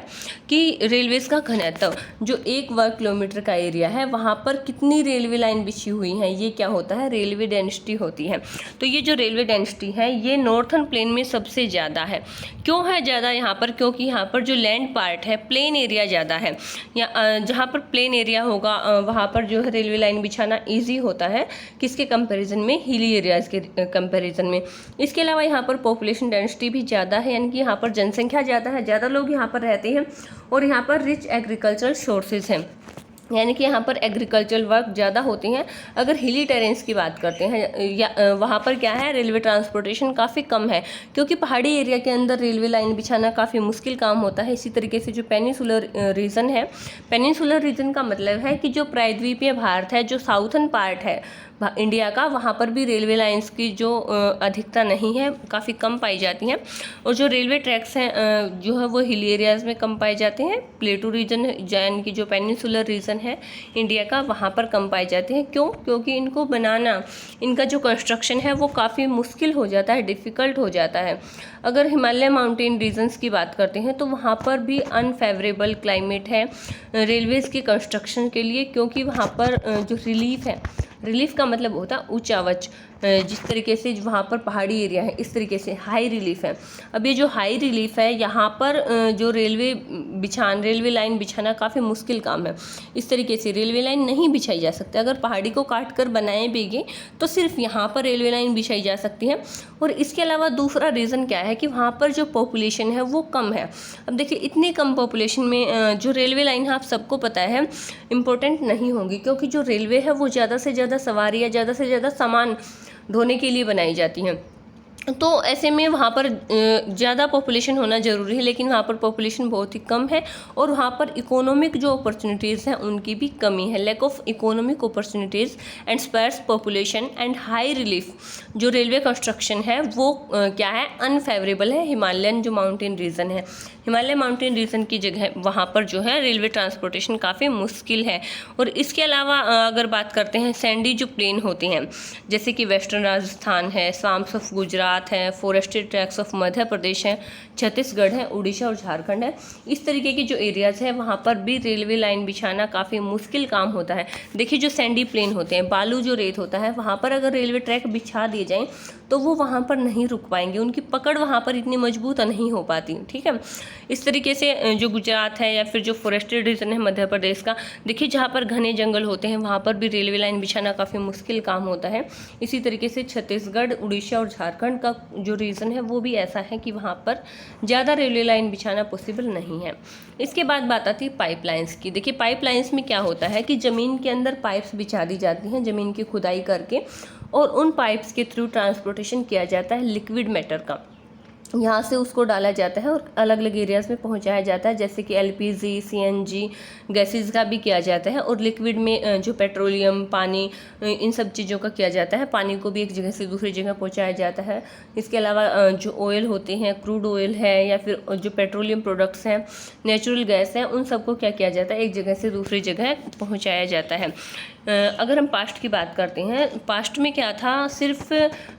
S1: कि रेलवेज का घनत्व, जो 1 वर्ग किलोमीटर का एरिया है वहाँ पर कितनी रेलवे लाइन बिछी हुई हैं, ये क्या होता है? रेलवे डेंसिटी होती है। तो ये जो रेलवे डेंसिटी है ये नॉर्थर्न प्लेन में सबसे ज़्यादा है। क्यों है ज़्यादा यहाँ पर? क्योंकि यहाँ पर जो लैंड पार्ट है, प्लेन एरिया ज़्यादा है, या जहाँ पर प्लेन एरिया होगा वहाँ पर जो है रेलवे लाइन बिछाना ईजी होता है, किसके कंपैरिजन में, हिली एरियाज़ के कंपैरिजन में। इसके अलावा यहाँ पर पॉपुलेशन डेंसिटी भी ज़्यादा है, यानी कि यहाँ पर जनसंख्या ज़्यादा है, ज़्यादा लोग यहाँ पर रहते हैं, और यहाँ पर रिच एग्रीकल्चरल सोर्सेज हैं, यानी कि यहाँ पर एग्रीकल्चरल वर्क ज़्यादा होती हैं। अगर हिली टेरेंस की बात करते हैं या वहाँ पर क्या है, रेलवे ट्रांसपोर्टेशन काफ़ी कम है, क्योंकि पहाड़ी एरिया के अंदर रेलवे लाइन बिछाना काफ़ी मुश्किल काम होता है। इसी तरीके से जो पेनिनसुलर रीजन है, पेनिनसुलर रीजन का मतलब है कि जो प्रायद्वीपीय भारत है, जो साउथर्न पार्ट है इंडिया का, वहाँ पर भी रेलवे लाइंस की जो अधिकता नहीं है, काफ़ी कम पाई जाती हैं। और जो रेलवे ट्रैक्स हैं जो है वो हिली एरियाज़ में कम पाए जाते हैं। प्लेटू रीजन यानी कि जो पेनिनसुलर रीजन है इंडिया का, वहाँ पर कम पाए जाते हैं। क्यों? क्योंकि इनको बनाना, इनका जो कंस्ट्रक्शन है वो काफ़ी मुश्किल हो जाता है, डिफ़िकल्ट हो जाता है। अगर हिमालय माउंटेन रीजन्स की बात करते हैं तो वहाँ पर भी अनफेवरेबल क्लाइमेट है रेलवेज़ के कंस्ट्रक्शन के लिए, क्योंकि वहाँ पर जो रिलीफ है, रिलीफ का मतलब होता है ऊंचावच, जिस तरीके से वहाँ पर पहाड़ी एरिया है इस तरीके से हाई रिलीफ है। अब ये जो हाई रिलीफ है यहाँ पर जो रेलवे लाइन बिछाना काफ़ी मुश्किल काम है। इस तरीके से रेलवे लाइन नहीं बिछाई जा सकती। अगर पहाड़ी को काट कर बनाए भी तो सिर्फ यहाँ पर रेलवे लाइन बिछाई जा सकती है। और इसके अलावा दूसरा रीज़न क्या है कि वहाँ पर जो पॉपुलेशन है वो कम है। अब देखिए, इतनी कम पॉपुलेशन में जो रेलवे लाइन है आप सबको पता है इम्पोर्टेंट नहीं होगी, क्योंकि जो रेलवे है वो ज़्यादा से ज़्यादा सवारी या ज़्यादा से ज़्यादा सामान ढोने के लिए बनाई जाती हैं। तो ऐसे में वहाँ पर ज़्यादा पॉपुलेशन होना ज़रूरी है, लेकिन वहाँ पर पॉपुलेशन बहुत ही कम है और वहाँ पर इकोनॉमिक जो अपॉर्चुनिटीज़ हैं उनकी भी कमी है। Lack of economic opportunities and sparse population and high relief जो रेलवे कंस्ट्रक्शन है वो क्या है, अनफेवरेबल है। हिमालयन जो माउंटेन रीजन है, हिमालय माउंटेन रीजन की जगह वहाँ पर जो है रेलवे ट्रांसपोर्टेशन काफ़ी मुश्किल है। और इसके अलावा अगर बात करते हैं सैंडी जो प्लेन होती हैं, जैसे कि वेस्टर्न राजस्थान है, स्वाम्स ऑफ गुजरात है, forested tracks of Madhya Pradesh है, छत्तीसगढ़ है, उड़ीसा और झारखंड है, इस तरीके की जो एरियाज़ है वहाँ पर भी रेलवे लाइन बिछाना काफ़ी मुश्किल काम होता है। देखिए, जो सैंडी प्लेन होते हैं, बालू जो रेत होता है, वहाँ पर अगर रेलवे ट्रैक बिछा दिए जाएँ तो वो वहाँ पर नहीं रुक पाएंगे, उनकी पकड़ वहाँ पर इतनी मजबूत नहीं हो पाती। ठीक है, इस तरीके से जो गुजरात है या फिर जो फॉरेस्टेड रीजन है मध्य प्रदेश का, देखिए जहाँ पर घने जंगल होते हैं वहाँ पर भी रेलवे लाइन बिछाना काफ़ी मुश्किल काम होता है। इसी तरीके से छत्तीसगढ़, उड़ीसा और झारखंड का जो रीजन है वो भी ऐसा है कि वहाँ पर ज़्यादा रेलवे लाइन बिछाना पॉसिबल नहीं है। इसके बाद बात आती है पाइपलाइंस की। देखिए, पाइपलाइंस में क्या होता है कि ज़मीन के अंदर पाइप्स बिछा दी जाती हैं, ज़मीन की खुदाई करके, और उन पाइप्स के थ्रू ट्रांसपोर्टेशन किया जाता है लिक्विड मैटर का। यहाँ से उसको डाला जाता है और अलग अलग एरियाज़ में पहुँचाया जाता है, जैसे कि एलपीजी, सीएनजी गैसेस का भी किया जाता है। और लिक्विड में जो पेट्रोलियम, पानी, इन सब चीज़ों का किया जाता है। पानी को भी एक जगह से दूसरी जगह पहुँचाया जाता है। इसके अलावा जो ऑयल होते हैं, क्रूड ऑयल है या फिर जो पेट्रोलियम प्रोडक्ट्स हैं, नेचुरल गैस है, उन सबको क्या किया जाता है, एक जगह से दूसरी जगह पहुँचाया जाता है। अगर हम पास्ट की बात करते हैं, पास्ट में क्या था, सिर्फ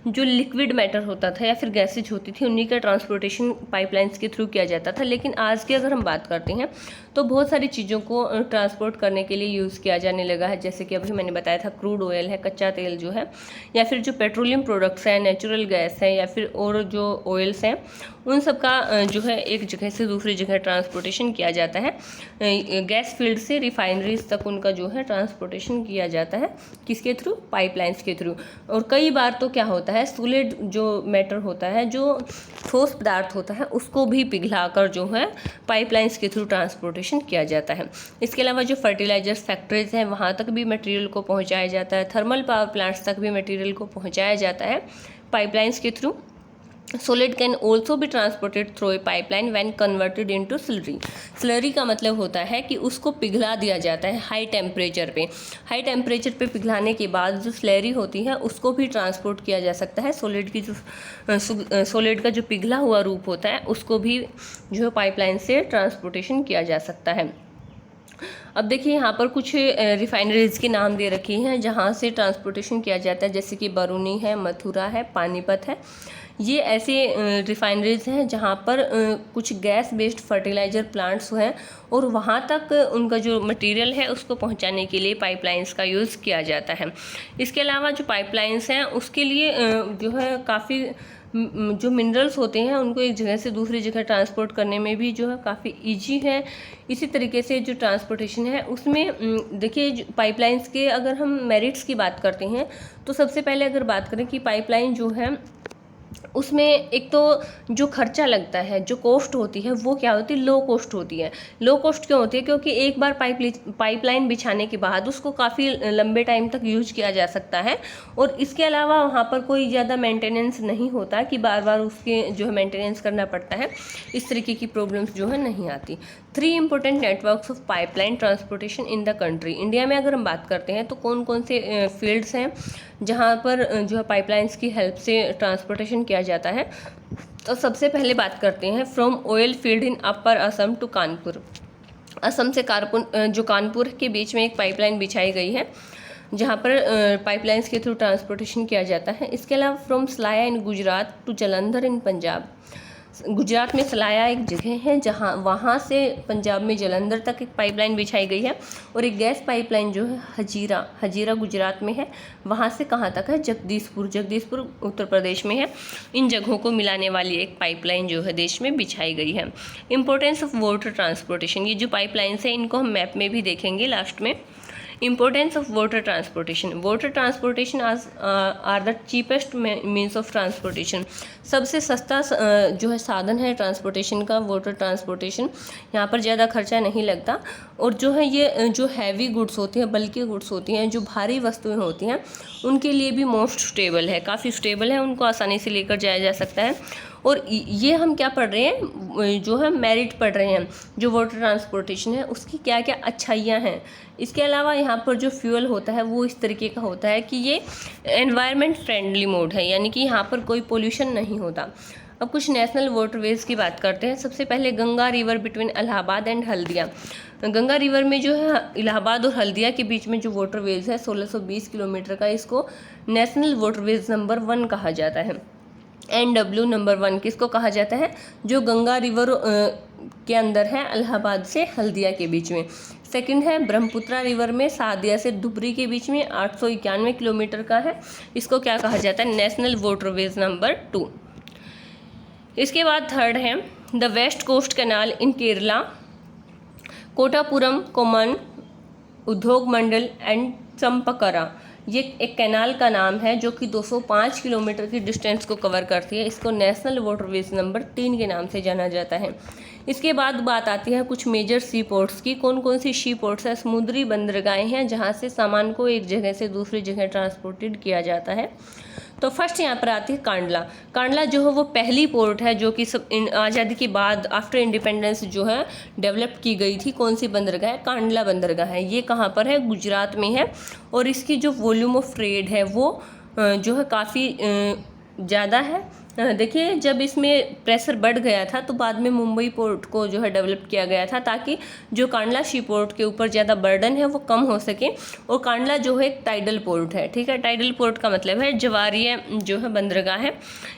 S1: जो लिक्विड मैटर होता था या फिर गैसेज होती थी उन्हीं का ट्रांसपोर्टेशन पाइपलाइंस के थ्रू किया जाता था। लेकिन आज की अगर हम बात करते हैं तो बहुत सारी चीज़ों को ट्रांसपोर्ट करने के लिए यूज़ किया जाने लगा है, जैसे कि अभी मैंने बताया था क्रूड ऑयल है, कच्चा तेल जो है, या फिर जो पेट्रोलियम प्रोडक्ट्स हैं, नेचुरल गैस है, या फिर और जो ऑयल्स हैं, उन सब का जो है एक जगह से दूसरी जगह ट्रांसपोर्टेशन किया जाता है। गैस फील्ड से रिफाइनरीज तक उनका जो है ट्रांसपोर्टेशन किया जाता है, किसके थ्रू, पाइपलाइंस के थ्रू। और कई बार तो क्या होता है, सॉलिड जो मैटर होता है, जो ठोस पदार्थ होता है, उसको भी पिघलाकर जो है पाइपलाइंस के थ्रू ट्रांसपोर्टेशन किया जाता है। इसके अलावा जो फर्टिलाइजर्स फैक्ट्रीज हैं वहाँ तक भी मटेरियल को पहुँचाया जाता है, थर्मल पावर प्लांट्स तक भी मटेरियल को पहुँचाया जाता है पाइपलाइंस के through. Solid can also be transported through a pipeline when converted into slurry. Slurry का मतलब होता है कि उसको पिघला दिया जाता है हाई टेम्परेचर पे। हाई टेम्परेचर पे पिघलाने के बाद जो स्लरी होती है उसको भी ट्रांसपोर्ट किया जा सकता है। सॉलिड का जो पिघला हुआ रूप होता है उसको भी जो है पाइपलाइन से ट्रांसपोर्टेशन किया जा सकता है। अब देखिए, यहाँ पर कुछ रिफाइनरीज के नाम दे रखे हैं जहाँ से ट्रांसपोर्टेशन किया जाता है, जैसे कि बरूनी है, मथुरा है, पानीपत है। ये ऐसे रिफाइनरीज हैं जहाँ पर कुछ गैस बेस्ड फर्टिलाइज़र प्लांट्स हैं और वहाँ तक उनका जो मटेरियल है उसको पहुँचाने के लिए पाइपलाइंस का यूज़ किया जाता है। इसके अलावा जो पाइपलाइंस हैं उसके लिए जो है काफ़ी जो मिनरल्स होते हैं उनको एक जगह से दूसरी जगह ट्रांसपोर्ट करने में भी जो है काफ़ी ईजी है। इसी तरीके से जो ट्रांसपोर्टेशन है उसमें देखिए पाइपलाइंस के अगर हम मेरिट्स की बात करते हैं तो सबसे पहले अगर बात करें कि पाइपलाइन जो है उसमें एक तो जो खर्चा लगता है, जो कॉस्ट होती है वो क्या होती है, लो कॉस्ट होती है। लो कॉस्ट क्यों होती है? क्योंकि एक बार पाइपलाइन बिछाने के बाद उसको काफ़ी लंबे टाइम तक यूज किया जा सकता है और इसके अलावा वहाँ पर कोई ज़्यादा मेंटेनेंस नहीं होता कि बार बार उसके जो है मेंटेनेंस करना पड़ता है, इस तरीके की प्रॉब्लम्स जो है नहीं आती। 3 important networks of pipeline transportation in the country. India में अगर हम बात करते हैं तो कौन कौन से फील्ड्स हैं जहाँ पर जो है पाइपलाइंस की हेल्प से ट्रांसपोर्टेशन किया जाता है। तो सबसे पहले बात करते हैं from oil field in upper Assam to Kanpur. Assam से कानपुर के बीच में एक पाइपलाइन बिछाई गई है जहाँ पर पाइपलाइंस के थ्रू ट्रांसपोर्टेशन किया जाता है। इसके अलावा from Salaya in Gujarat to Jalandhar in Punjab. Gujarat में सलाया एक जगह है जहाँ वहाँ से पंजाब में जालंधर तक एक पाइपलाइन बिछाई गई है और एक गैस पाइपलाइन जो है हजीरा गुजरात में है, वहाँ से कहाँ तक है, जगदीशपुर उत्तर प्रदेश में है। इन जगहों को मिलाने वाली एक पाइपलाइन जो है देश में बिछाई गई है। इंपॉर्टेंस ऑफ वाटर ट्रांसपोर्टेशन, ये जो पाइपलाइंस है इनको हम मैप में भी देखेंगे लास्ट में। Importance of water transportation. Water transportation are the cheapest means of transportation. सबसे सस्ता जो है साधन है ट्रांसपोर्टेशन का वाटर ट्रांसपोर्टेशन। यहाँ पर ज़्यादा खर्चा नहीं लगता और जो है ये जो हैवी गुड्स होती हैं, बल्कि गुड्स होती हैं, जो भारी वस्तुएं होती हैं, उनके लिए भी मोस्ट स्टेबल है, काफ़ी स्टेबल है, उनको आसानी से लेकर जाया जा सकता है। और ये हम क्या पढ़ रहे हैं, जो है मेरिट पढ़ रहे हैं, जो वाटर ट्रांसपोर्टेशन है उसकी क्या क्या अच्छाइयाँ हैं। इसके अलावा यहाँ पर जो फ्यूल होता है वो इस तरीके का होता है कि ये एनवायरनमेंट फ्रेंडली मोड है, यानी कि यहाँ पर कोई पोल्यूशन नहीं होता। अब कुछ नेशनल वाटरवेज की बात करते हैं। सबसे पहले Ganga river between Allahabad and Haldia. Ganga river में जो है इलाहाबाद और हल्दिया के बीच में जो वाटरवेज है 1620 किलोमीटर का, इसको नेशनल वाटरवेज नंबर 1 कहा जाता है। NW नंबर 1 किसको कहा जाता है? जो गंगा रिवर के अंदर है, इलाहाबाद से हल्दिया के बीच में। सेकंड है ब्रह्मपुत्रा रिवर में सादिया से धुबरी के बीच में 891 किलोमीटर का है, इसको क्या कहा जाता है? National waterways number 2। इसके बाद थर्ड है the west coast canal in Kerala, Kottapuram, Kollam, Udyogamandal and चंपकरा। ये एक कैनाल का नाम है जो कि 205 किलोमीटर की डिस्टेंस को कवर करती है। इसको नेशनल वाटरवेज नंबर 3 के नाम से जाना जाता है। इसके बाद बात आती है कुछ मेजर सी पोर्ट्स की। कौन कौन सी सी पोर्ट्स है? समुद्री बंदरगाहें हैं जहाँ से सामान को एक जगह से दूसरी जगह ट्रांसपोर्टेड किया जाता है। तो फर्स्ट यहाँ पर आती है कांडला। कांडला जो है वो पहली पोर्ट है जो कि सब आज़ादी के बाद आफ्टर इंडिपेंडेंस जो है डेवलप की गई थी। कौन सी बंदरगाह है? कांडला बंदरगाह है। ये कहाँ पर है? गुजरात में है। और इसकी जो वॉल्यूम ऑफ ट्रेड है वो जो है काफ़ी ज़्यादा है। देखिए जब इसमें प्रेशर बढ़ गया था तो बाद में मुंबई पोर्ट को जो है डेवलप किया गया था ताकि जो कांडला सी पोर्ट के ऊपर ज़्यादा बर्डन है वो कम हो सके। और कांडला जो है एक टाइडल पोर्ट है, ठीक है। टाइडल पोर्ट का मतलब है जवारीय जो है बंदरगाह है।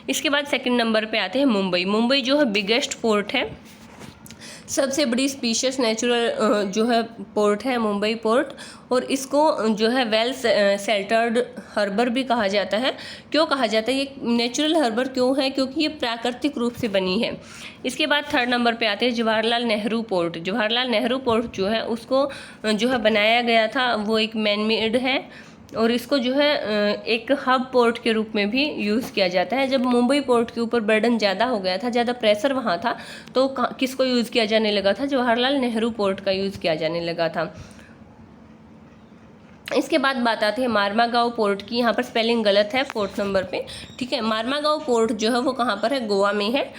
S1: इसके बाद सेकंड नंबर पे आते हैं मुंबई। मुंबई जो है बिगेस्ट पोर्ट है, सबसे बड़ी स्पीशियस नेचुरल जो है पोर्ट है मुंबई पोर्ट। और इसको जो है वेल सेल्टर्ड हार्बर भी कहा जाता है। क्यों कहा जाता है? ये नेचुरल हार्बर क्यों है? क्योंकि ये प्राकृतिक रूप से बनी है। इसके बाद थर्ड नंबर पे आते हैं जवाहरलाल नेहरू पोर्ट। जवाहरलाल नेहरू पोर्ट जो है उसको जो है बनाया गया था, वो एक मैन मेड है और इसको जो है एक हब पोर्ट के रूप में भी यूज़ किया जाता है। जब मुंबई पोर्ट के ऊपर बर्डन ज़्यादा हो गया था, ज़्यादा प्रेशर वहाँ था, तो किसको यूज़ किया जाने लगा था? जवाहरलाल नेहरू पोर्ट का यूज़ किया जाने लगा था। इसके बाद बात आती है मारमागांव पोर्ट की। यहाँ पर स्पेलिंग गलत है 4th नंबर पे, ठीक है। मारमागांव पोर्ट जो है वो कहाँ पर है? गोवा में है।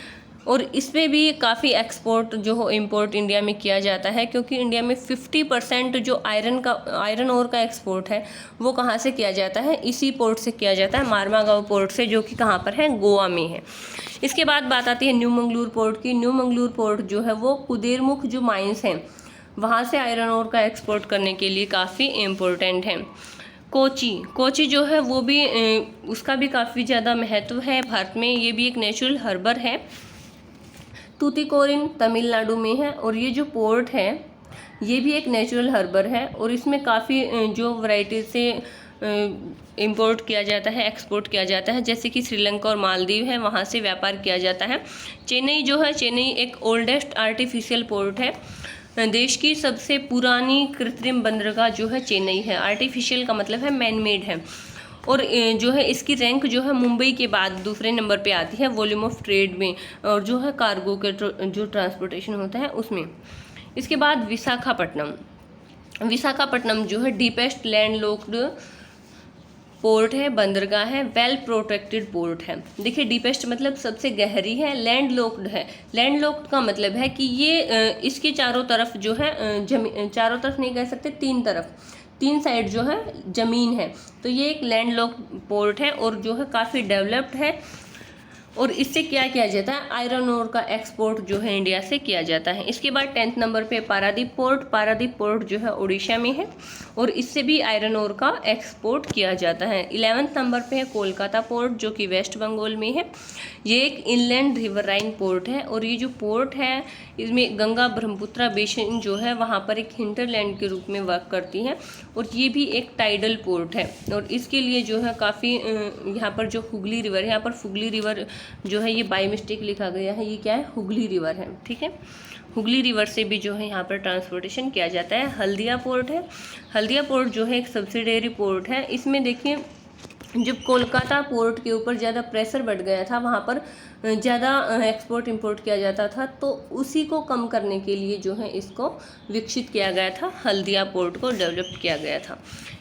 S1: और इसमें भी काफ़ी एक्सपोर्ट जो हो इम्पोर्ट इंडिया में किया जाता है, क्योंकि इंडिया में 50% जो आयरन ओर का एक्सपोर्ट है वो कहाँ से किया जाता है? इसी पोर्ट से किया जाता है, मारमागांव पोर्ट से, जो कि कहाँ पर है? गोवा में है। इसके बाद बात आती है न्यू मंगलूर पोर्ट की। न्यू मंगलूर पोर्ट जो है वो कुदेरमुख जो माइंस हैं वहाँ से आयरन ओर का एक्सपोर्ट करने के लिए काफ़ी इम्पोर्टेंट है। कोची जो है वो भी उसका भी काफ़ी ज़्यादा महत्व है भारत में। ये भी एक नेचुरल हार्बर है। तूतीकोरिन तमिलनाडु में है। और ये जो पोर्ट है ये भी एक नेचुरल हार्बर है और इसमें काफ़ी जो वैरायटी से इंपोर्ट किया जाता है, एक्सपोर्ट किया जाता है, जैसे कि श्रीलंका और मालदीव है, वहाँ से व्यापार किया जाता है। चेन्नई जो है, चेन्नई एक ओल्डेस्ट आर्टिफिशियल पोर्ट है। देश की सबसे पुरानी कृत्रिम बंदरगाह जो है चेन्नई है। आर्टिफिशियल का मतलब है मैन मेड है। और जो है इसकी रैंक जो है मुंबई के बाद दूसरे नंबर पे आती है वॉल्यूम ऑफ ट्रेड में, और जो है कार्गो के जो ट्रांसपोर्टेशन होता है उसमें। इसके बाद विशाखापट्टनम। विशाखापट्टनम जो है डीपेस्ट लैंड लॉक्ड पोर्ट है, बंदरगाह है, वेल प्रोटेक्टेड पोर्ट है। देखिए डीपेस्ट मतलब सबसे गहरी है, लैंड लॉक्ड है। लैंड लॉक्ड का मतलब है कि ये इसके चारों तरफ जो है चारों तरफ नहीं कह सकते, तीन साइड जो है ज़मीन है, तो ये एक लैंड लॉक्ड पोर्ट है और जो है काफ़ी डेवलप्ड है। और इससे क्या किया जाता है, आयरन ओर का एक्सपोर्ट जो है इंडिया से किया जाता है। इसके बाद 10th नंबर पे पारादीप पोर्ट। पारादीप पोर्ट जो है उड़ीसा में है और इससे भी आयरन ओर का एक्सपोर्ट किया जाता है। 11th नंबर पे है कोलकाता पोर्ट, जो कि वेस्ट बंगाल में है। ये एक इनलैंड रिवराइन पोर्ट है और ये जो पोर्ट है इसमें गंगा ब्रह्मपुत्रा बेसिन जो है वहाँ पर एक हिंटरलैंड के रूप में वर्क करती है और ये भी एक टाइडल पोर्ट है। और इसके लिए जो है काफ़ी यहाँ पर जो हुगली रिवर है, यहाँ पर हुगली रिवर जो है ये बाई मिस्टेक लिखा गया है, ये क्या है, हुगली रिवर है, ठीक है। हुगली रिवर से भी जो है यहाँ पर ट्रांसपोर्टेशन किया जाता है। हल्दिया पोर्ट है। हल्दिया पोर्ट जो है एक सब्सिडियरी पोर्ट है। इसमें देखिए जब कोलकाता पोर्ट के ऊपर ज़्यादा प्रेशर बढ़ गया था, वहाँ पर ज़्यादा एक्सपोर्ट इंपोर्ट किया जाता था, तो उसी को कम करने के लिए जो है इसको विकसित किया गया था, हल्दिया पोर्ट को डेवलप किया गया था।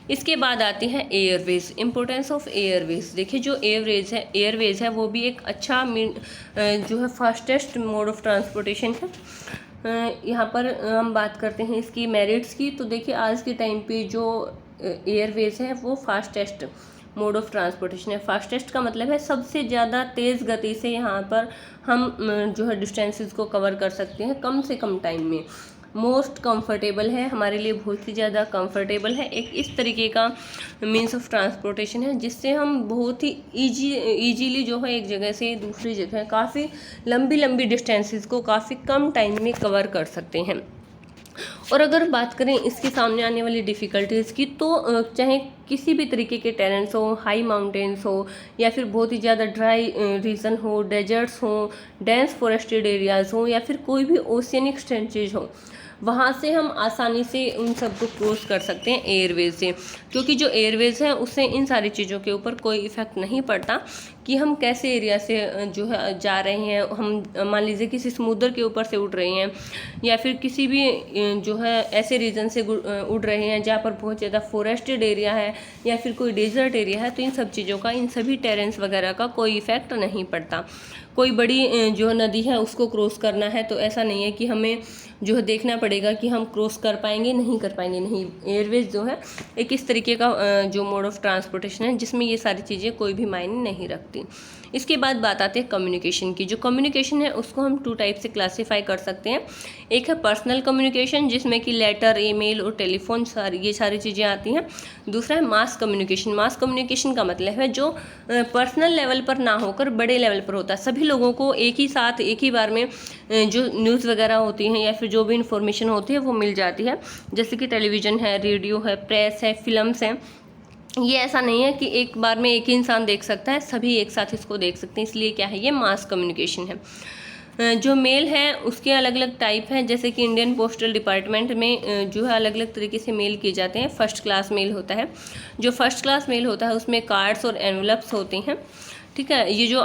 S1: इसके बाद आती है एयरवेज। Importance of Airways. देखिए जो एयरवेज है वो भी एक अच्छा जो है फास्टेस्ट मोड ऑफ ट्रांसपोर्टेशन है। यहाँ पर हम बात करते हैं इसकी मेरिट्स की, तो देखिए आज के टाइम पे जो एयरवेज है वो फास्टेस्ट मोड ऑफ ट्रांसपोर्टेशन है। फास्टेस्ट का मतलब है सबसे ज़्यादा तेज़ गति से यहाँ पर हम जो है डिस्टेंसेस को कवर कर सकते हैं कम से कम टाइम में। मोस्ट कंफर्टेबल है, हमारे लिए बहुत ही ज़्यादा कंफर्टेबल है। एक इस तरीके का मीन्स ऑफ ट्रांसपोर्टेशन है जिससे हम बहुत ही ईजीली जो है एक जगह से दूसरी जगह काफ़ी लंबी डिस्टेंसेस को काफ़ी कम टाइम में कवर कर सकते हैं। और अगर बात करें इसके सामने आने वाली डिफ़िकल्टीज़ की, तो चाहे किसी भी तरीके के टेरेंस हो, हाई माउंटेन्स हो, या फिर बहुत ही ज़्यादा ड्राई रीजन हो, डेजर्ट्स हो, डेंस फॉरेस्टेड एरियाज़ हो, या फिर कोई भी ओशियनिक स्ट्रेचेज हो, वहाँ से हम आसानी से उन सबको क्रॉस कर सकते हैं एयरवेज से। क्योंकि जो एयरवेज है उससे इन सारी चीज़ों के ऊपर कोई इफ़ेक्ट नहीं पड़ता कि हम कैसे एरिया से जो है जा रहे हैं। हम मान लीजिए किसी समुद्र के ऊपर से उड़ रहे हैं, या फिर किसी भी जो है ऐसे रीजन से उड़ रहे हैं जहाँ पर बहुत ज़्यादा फॉरेस्टेड एरिया है या फिर कोई डेजर्ट एरिया है, तो इन सब चीज़ों का, इन सभी टेरेंस वगैरह का कोई इफ़ेक्ट नहीं पड़ता। कोई बड़ी जो नदी है उसको क्रॉस करना है तो ऐसा नहीं है कि हमें जो है देखना पड़ेगा कि हम क्रॉस कर पाएंगे नहीं कर पाएंगे, नहीं। एयरवेज जो है एक इस तरीके का जो मोड ऑफ ट्रांसपोर्टेशन है जिसमें ये सारी चीज़ें कोई भी मायने नहीं रखती। इसके बाद बात आती है कम्युनिकेशन की। जो कम्युनिकेशन है उसको हम 2 टाइप से क्लासीफाई कर सकते हैं। एक है पर्सनल कम्युनिकेशन जिसमें कि लेटर, ईमेल और टेलीफोन ये सारी चीज़ें आती हैं। दूसरा है मास कम्युनिकेशन। मास कम्युनिकेशन का मतलब है जो पर्सनल लेवल पर ना होकर बड़े लेवल पर होता है। सभी लोगों को एक ही साथ एक ही बार में जो न्यूज़ वगैरह होती हैं या फिर जो भी इंफॉर्मेशन होती है वो मिल जाती है, जैसे कि टेलीविज़न है, रेडियो है, प्रेस है, फिल्म्स हैं। ये ऐसा नहीं है कि एक बार में एक ही इंसान देख सकता है, सभी एक साथ इसको देख सकते हैं, इसलिए क्या है, ये मास कम्युनिकेशन है। जो मेल है उसके अलग अलग टाइप हैं, जैसे कि इंडियन पोस्टल डिपार्टमेंट में जो है अलग अलग तरीके से मेल किए जाते हैं। फर्स्ट क्लास मेल होता है। जो फर्स्ट क्लास मेल होता है उसमें कार्ड्स और एनवलप्स होते हैं, ठीक है। ये जो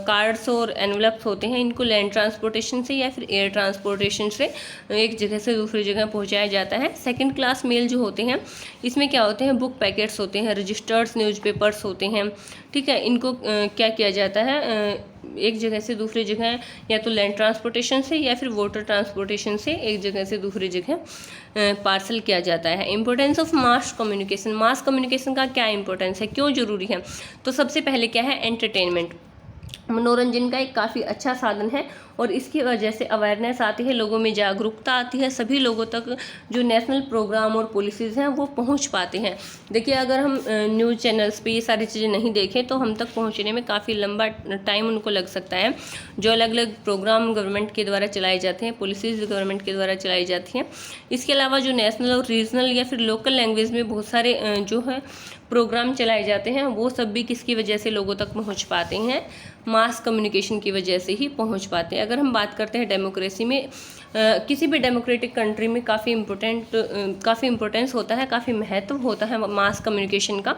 S1: कार्ड्स और एनवलप्स होते हैं इनको लैंड ट्रांसपोर्टेशन से या फिर एयर ट्रांसपोर्टेशन से एक जगह से दूसरी जगह पहुंचाया जाता है। सेकंड क्लास मेल जो होते हैं इसमें क्या होते हैं, बुक पैकेट्स होते हैं, रजिस्टर्ड्स न्यूज़पेपर्स होते हैं, ठीक है। इनको क्या किया जाता है, एक जगह से दूसरी जगह या तो लैंड ट्रांसपोर्टेशन से या फिर वाटर ट्रांसपोर्टेशन से एक जगह से दूसरी जगह पार्सल किया जाता है। Importance of mass communication. Mass communication का क्या इंपॉर्टेंस है, क्यों ज़रूरी है, तो सबसे पहले क्या है, एंटरटेनमेंट। मनोरंजन का एक काफ़ी अच्छा साधन है और इसकी वजह से अवेयरनेस आती है, लोगों में जागरूकता आती है, सभी लोगों तक जो नेशनल प्रोग्राम और पॉलिसीज़ हैं वो पहुंच पाते हैं। देखिए, अगर हम न्यूज़ चैनल्स पे ये सारी चीज़ें नहीं देखें तो हम तक पहुंचने में काफ़ी लंबा टाइम उनको लग सकता है। जो अलग अलग प्रोग्राम गवर्नमेंट के द्वारा चलाए जाते हैं, पॉलिसीज़ गवर्नमेंट के द्वारा चलाई जाती हैं, इसके अलावा जो नेशनल और रीजनल या फिर लोकल लैंग्वेज में बहुत सारे जो है प्रोग्राम चलाए जाते हैं, वो सब भी किसकी वजह से लोगों तक पहुंच पाते हैं, मास कम्युनिकेशन की वजह से ही पहुंच पाते हैं। अगर हम बात करते हैं डेमोक्रेसी में, किसी भी डेमोक्रेटिक कंट्री में काफ़ी इम्पोर्टेंस होता है, काफ़ी महत्व होता है मास कम्युनिकेशन का।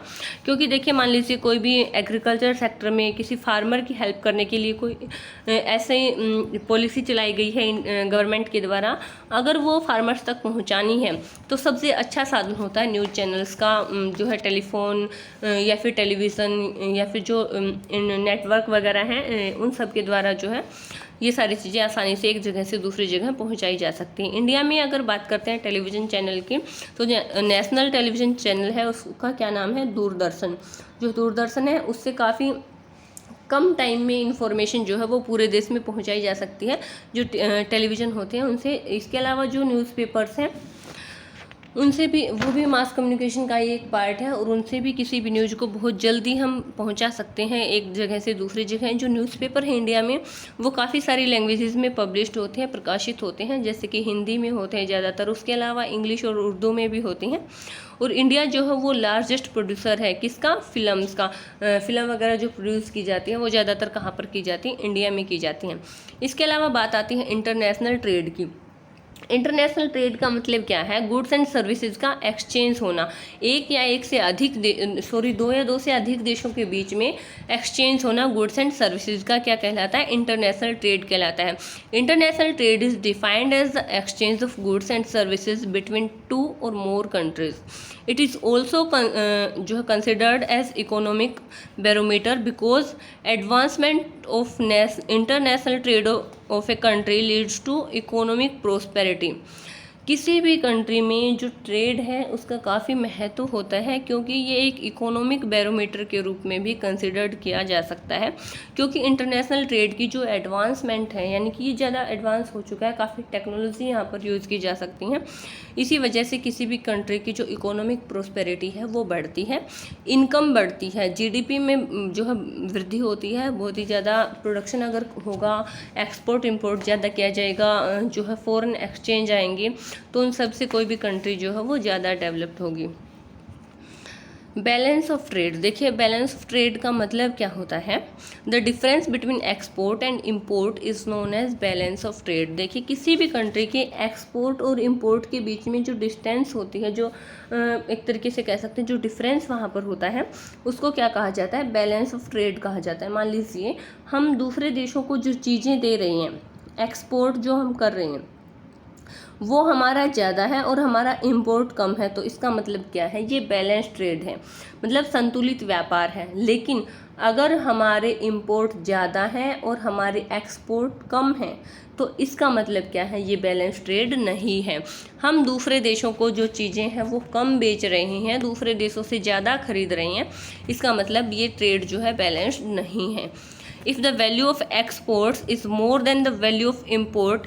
S1: क्योंकि देखिए, मान लीजिए कोई भी एग्रीकल्चर सेक्टर में किसी फार्मर की हेल्प करने के लिए कोई ऐसे पॉलिसी चलाई गई है गवर्नमेंट के द्वारा, अगर वो फार्मर्स तक पहुंचानी है तो सबसे अच्छा साधन होता है न्यूज़ चैनल्स का, जो है टेलीफोन या फिर टेलीविज़न या फिर जो नेटवर्क वगैरह हैं, उन सब के द्वारा जो है ये सारी चीज़ें आसानी से एक जगह से दूसरी जगह पहुंचाई जा सकती हैं। इंडिया में अगर बात करते हैं टेलीविज़न चैनल की, तो नेशनल टेलीविज़न चैनल है उसका क्या नाम है, दूरदर्शन। जो दूरदर्शन है उससे काफ़ी कम टाइम में इंफॉर्मेशन जो है वो पूरे देश में पहुंचाई जा सकती है, जो टेलीविज़न होते हैं उनसे। इसके अलावा जो न्यूज़पेपर्स हैं उनसे भी, वो भी मास कम्युनिकेशन का ही एक पार्ट है और उनसे भी किसी भी न्यूज़ को बहुत जल्दी हम पहुंचा सकते हैं एक जगह से दूसरी जगह। जो न्यूज़पेपर है इंडिया में वो काफ़ी सारी लैंग्वेजेस में पब्लिश्ड होते हैं, प्रकाशित होते हैं, जैसे कि हिंदी में होते हैं ज़्यादातर, उसके अलावा इंग्लिश और उर्दू में भी होती हैं। और इंडिया जो है वो लार्जेस्ट प्रोड्यूसर है किसका, फिल्म्स का। फिल्म वगैरह जो प्रोड्यूस की जाती है वो ज़्यादातर कहाँ पर की जाती है, इंडिया में की जाती हैं। इसके अलावा बात आती है इंटरनेशनल ट्रेड की। इंटरनेशनल ट्रेड का मतलब क्या है, गुड्स एंड सर्विसेज का एक्सचेंज होना, एक या एक से अधिक दो या दो से अधिक देशों के बीच में एक्सचेंज होना गुड्स एंड सर्विसेज का क्या कहलाता है, इंटरनेशनल ट्रेड कहलाता है। International trade is defined as the exchange of goods and services between 2 और more countries. It is also जो है considered as economic barometer because advancement of international trade of a country leads to economic prosperity. किसी भी कंट्री में जो ट्रेड है उसका काफ़ी महत्व होता है, क्योंकि ये एक इकोनॉमिक बैरोमीटर के रूप में भी कंसिडर्ड किया जा सकता है। क्योंकि इंटरनेशनल ट्रेड की जो एडवांसमेंट है, यानी कि ये ज़्यादा एडवांस हो चुका है, काफ़ी टेक्नोलॉजी यहाँ पर यूज़ की जा सकती हैं, इसी वजह से किसी भी कंट्री की जो इकोनॉमिक प्रोस्पेरिटी है वो बढ़ती है, इनकम बढ़ती है, जीडीपी में जो है वृद्धि होती है, बहुत ही ज़्यादा प्रोडक्शन अगर होगा, एक्सपोर्ट इंपोर्ट ज़्यादा किया जाएगा, जो है फॉरेन एक्सचेंज आएंगे, तो उन सब से कोई भी कंट्री जो है वो ज़्यादा डेवलप्ड होगी। बैलेंस ऑफ ट्रेड, देखिए बैलेंस ऑफ ट्रेड का मतलब क्या होता है, the difference between export and import is known as balance of trade. देखिए, किसी भी कंट्री के एक्सपोर्ट और इंपोर्ट के बीच में जो डिस्टेंस होती है, जो एक तरीके से कह सकते हैं जो डिफरेंस वहाँ पर होता है, उसको क्या कहा जाता है, बैलेंस ऑफ ट्रेड कहा जाता है। मान लीजिए हम दूसरे देशों को जो चीज़ें दे रहे हैं, एक्सपोर्ट जो हम कर रहे हैं वो हमारा ज़्यादा है और हमारा इंपोर्ट कम है, तो इसका मतलब क्या है, ये बैलेंस ट्रेड है, मतलब संतुलित व्यापार है। लेकिन अगर हमारे इंपोर्ट ज़्यादा है और हमारे एक्सपोर्ट कम है, तो इसका मतलब क्या है, ये बैलेंस ट्रेड नहीं है। हम दूसरे देशों को जो चीज़ें हैं वो कम बेच रहे हैं, दूसरे देशों से ज़्यादा खरीद रहे हैं, इसका मतलब ये ट्रेड जो है बैलेंस्ड नहीं है। If the value of exports is more than the value of import,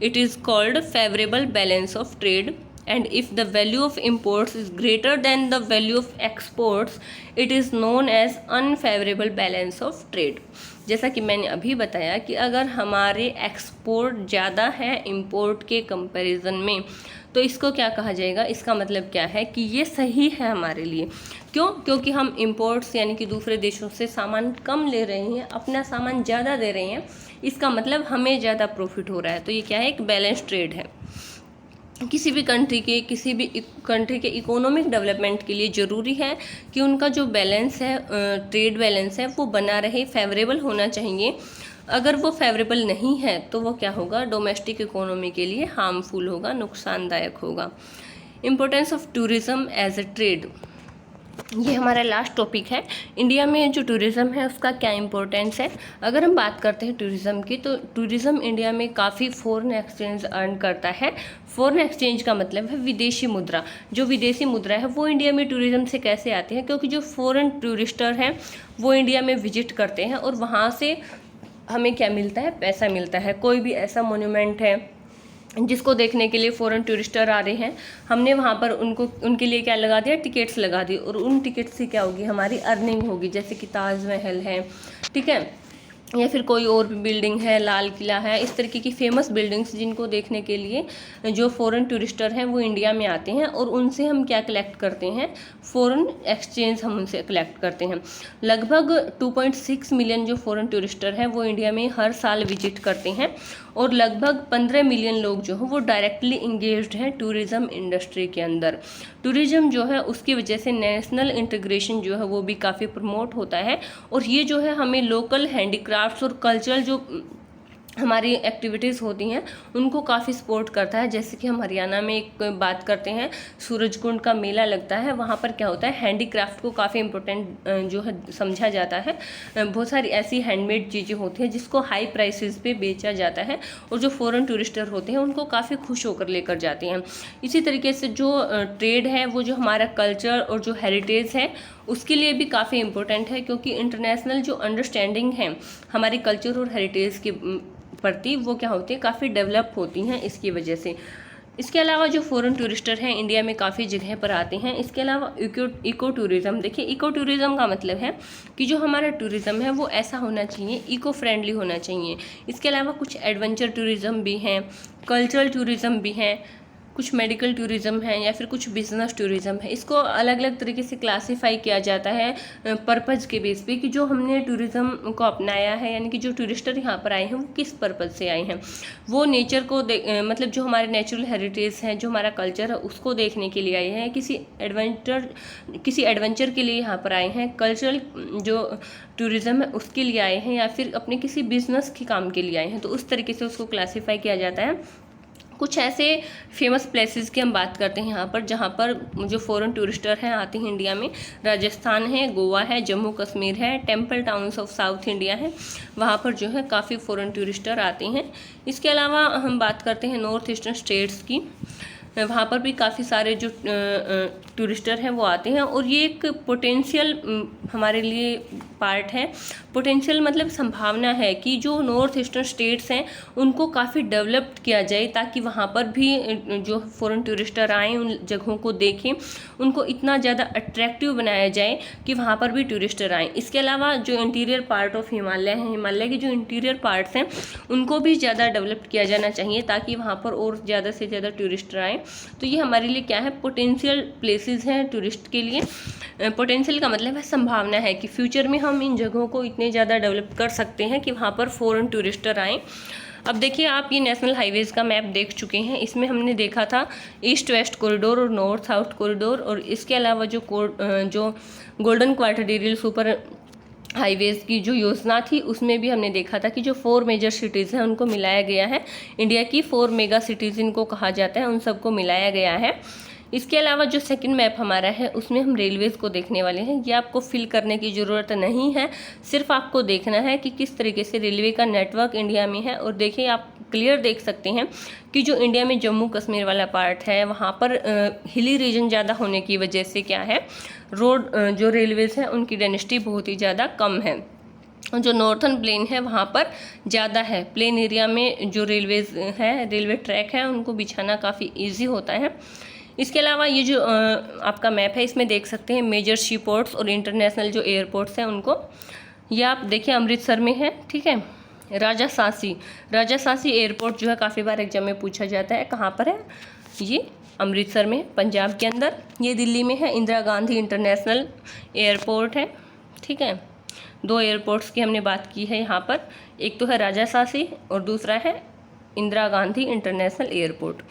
S1: it is called favorable balance of trade. And if the value of imports is greater than the value of exports, it is known as unfavorable balance of trade. जैसा कि मैंने अभी बताया कि अगर हमारे एक्सपोर्ट ज़्यादा है इंपोर्ट के कंपैरिजन में, तो इसको क्या कहा जाएगा, इसका मतलब क्या है कि ये सही है हमारे लिए। क्यों? क्योंकि हम इंपोर्ट्स यानी कि दूसरे देशों से सामान कम ले रहे हैं, अपना सामान ज़्यादा दे रहे हैं, इसका मतलब हमें ज़्यादा प्रॉफिट हो रहा है। तो ये क्या है, एक बैलेंस ट्रेड है। किसी भी कंट्री के इकोनॉमिक डेवलपमेंट के लिए ज़रूरी है कि उनका जो बैलेंस है, ट्रेड बैलेंस है, वो बना रहे, फेवरेबल होना चाहिए। अगर वो फेवरेबल नहीं है तो वो क्या होगा, डोमेस्टिक इकोनॉमी के लिए हार्मफुल होगा, नुकसानदायक होगा। Importance of tourism as a trade, ये हमारा लास्ट टॉपिक है, इंडिया में जो टूरिज़्म है उसका क्या इम्पोर्टेंस है। अगर हम बात करते हैं टूरिज़्म की, तो टूरिज़्म इंडिया में काफ़ी फॉरेन एक्सचेंज अर्न करता है। फॉरेन एक्सचेंज का मतलब है विदेशी मुद्रा। जो विदेशी मुद्रा है वो इंडिया में टूरिज़्म से कैसे आती है, क्योंकि जो फॉरेन टूरिस्टर हैं वो इंडिया में विजिट करते हैं और वहाँ से हमें क्या मिलता है, पैसा मिलता है। कोई भी ऐसा मोन्यूमेंट है जिसको देखने के लिए फॉरेन टूरिस्टर आ रहे हैं, हमने वहाँ पर उनके लिए क्या लगा दिया, टिकट्स लगा दी, और उन टिकट से क्या होगी, हमारी अर्निंग होगी। जैसे कि ताजमहल है, ठीक है, या फिर कोई और भी बिल्डिंग है, लाल किला है, इस तरीके की फेमस बिल्डिंग्स जिनको देखने के लिए जो फॉरेन टूरिस्टर हैं वो इंडिया में आते हैं, और उनसे हम क्या कलेक्ट करते हैं, फॉरेन एक्सचेंज हम उनसे कलेक्ट करते हैं। लगभग 2.6 मिलियन जो फॉरेन टूरिस्टर हैं वो इंडिया में हर साल विजिट करते हैं, और लगभग 15 मिलियन लोग जो हैं वो डायरेक्टली इंगेज्ड हैं टूरिज़्म इंडस्ट्री के अंदर। टूरिज़्म जो है उसकी वजह से नेशनल इंटीग्रेशन जो है वो भी काफ़ी प्रमोट होता है, और ये जो है हमें लोकल हैंडीक्राफ्ट्स और कल्चरल जो हमारी एक्टिविटीज़ होती हैं उनको काफ़ी सपोर्ट करता है। जैसे कि हम हरियाणा में एक बात करते हैं, सूरजकुंड का मेला लगता है, वहाँ पर क्या होता है, हैंडीक्राफ्ट को काफ़ी इम्पोर्टेंट जो है समझा जाता है। बहुत सारी ऐसी हैंडमेड चीज़ें होती हैं जिसको हाई प्राइसेस पे बेचा जाता है, और जो फॉरेन टूरिस्टर होते हैं उनको काफ़ी खुश होकर लेकर जाते हैं। इसी तरीके से जो ट्रेड है वो जो हमारा कल्चर और जो हेरिटेज है उसके लिए भी काफ़ी इम्पोर्टेंट है, क्योंकि इंटरनेशनल जो अंडरस्टैंडिंग है हमारे कल्चर और हेरिटेज के प्रति वो क्या होती है, काफ़ी डेवलप होती हैं इसकी वजह से। इसके अलावा जो फॉरेन टूरिस्टर हैं इंडिया में काफ़ी जगह पर आते हैं। इसके अलावा इको टूरिज़्म, देखिए इको टूरिज़्म का मतलब है कि जो हमारा टूरिज़्म है वो ऐसा होना चाहिए, इको फ्रेंडली होना चाहिए। इसके अलावा कुछ एडवेंचर टूरिज़्म भी हैं, कल्चरल टूरिज़्म भी हैं, कुछ मेडिकल टूरिज़्म है, या फिर कुछ बिजनेस टूरिज़्म है। इसको अलग अलग तरीके से क्लासीफाई किया जाता है पर्पज़ के बेस पे, कि जो हमने टूरिज़्म को अपनाया है, यानी कि जो टूरिस्टर यहाँ पर आए हैं वो किस पर्पज़ से आए हैं। वो नेचर को मतलब जो हमारे नेचुरल हेरिटेज हैं, जो हमारा कल्चर है उसको देखने के लिए आए हैं, किसी एडवेंचर के लिए यहाँ पर आए हैं, कल्चरल जो टूरिज़्म है उसके लिए आए हैं, या फिर अपने किसी बिजनेस के काम के लिए आए हैं। तो उस तरीके से उसको क्लासीफाई किया जाता है। कुछ ऐसे फेमस प्लेसेस की हम बात करते हैं यहाँ पर, जहाँ पर जो फॉरेन टूरिस्टर हैं आते हैं इंडिया में। राजस्थान है, गोवा है, जम्मू कश्मीर है, temple towns of south India है, वहाँ पर जो है काफ़ी फॉरेन टूरिस्टर आते हैं। इसके अलावा हम बात करते हैं नॉर्थ ईस्टर्न स्टेट्स की, वहाँ पर भी काफ़ी सारे जो टूरिस्टर हैं वो आते हैं, और ये एक पोटेंशियल हमारे लिए पार्ट है। पोटेंशियल मतलब संभावना है कि जो नॉर्थ ईस्टर्न स्टेट्स हैं उनको काफ़ी डेवलप्ड किया जाए, ताकि वहाँ पर भी जो फॉरेन टूरिस्टर आएँ उन जगहों को देखें, उनको इतना ज़्यादा अट्रैक्टिव बनाया जाए कि वहाँ पर भी टूरिस्टर आएँ। इसके अलावा जो इंटीरियर पार्ट ऑफ हिमालय है, हिमालय के जो इंटीरियर पार्ट्स हैं उनको भी ज़्यादा डेवलप किया जाना चाहिए, ताकि वहाँ पर और ज़्यादा से ज़्यादा टूरिस्टर आएँ। तो ये हमारे लिए क्या है, पोटेंशियल प्लेसेस हैं टूरिस्ट के लिए। पोटेंशियल का मतलब है संभावना है कि फ्यूचर में हम इन जगहों को इतने ज़्यादा डेवलप कर सकते हैं कि वहाँ पर फॉरेन टूरिस्टर आएँ। अब देखिए आप ये नेशनल हाईवेज़ का मैप देख चुके हैं। इसमें हमने देखा था ईस्ट वेस्ट कॉरिडोर और नॉर्थ साउथ कॉरिडोर, और इसके अलावा जो गोल्डन क्वाड्रिलेटरल सुपर हाईवेज़ की जो योजना थी उसमें भी हमने देखा था कि जो 4 मेजर सिटीज़ हैं उनको मिलाया गया है। इंडिया की 4 मेगा सिटीज़ इनको कहा जाता है, उन सबको मिलाया गया है। इसके अलावा जो सेकंड मैप हमारा है उसमें हम रेलवेज़ को देखने वाले हैं। ये आपको फिल करने की ज़रूरत नहीं है, सिर्फ आपको देखना है कि किस तरीके से रेलवे का नेटवर्क इंडिया में है। और देखिए आप क्लियर देख सकते हैं कि जो इंडिया में जम्मू कश्मीर वाला पार्ट है वहाँ पर हिली रीजन ज़्यादा होने की वजह से क्या है, रोड जो रेलवेज़ हैं उनकी डेंसिटी बहुत ही ज़्यादा कम है। जो नॉर्थन प्लेन है वहाँ पर ज़्यादा है। प्लेन एरिया में जो रेलवेज़ है, रेलवे ट्रैक है, उनको बिछाना काफ़ी ईजी होता है। इसके अलावा ये जो आपका मैप है इसमें देख सकते हैं मेजर सी पोर्ट्स और इंटरनेशनल जो एयरपोर्ट्स हैं उनको। ये आप देखिए अमृतसर में है, ठीक है। राजासांसी एयरपोर्ट जो है काफ़ी बार एग्जाम में पूछा जाता है, कहाँ पर है, ये अमृतसर में पंजाब के अंदर। ये दिल्ली में है, इंदिरा गांधी इंटरनेशनल एयरपोर्ट है, ठीक है। 2 एयरपोर्ट्स की हमने बात की है यहाँ पर, एक तो है राजासांसी और दूसरा है इंदिरा गांधी इंटरनेशनल एयरपोर्ट।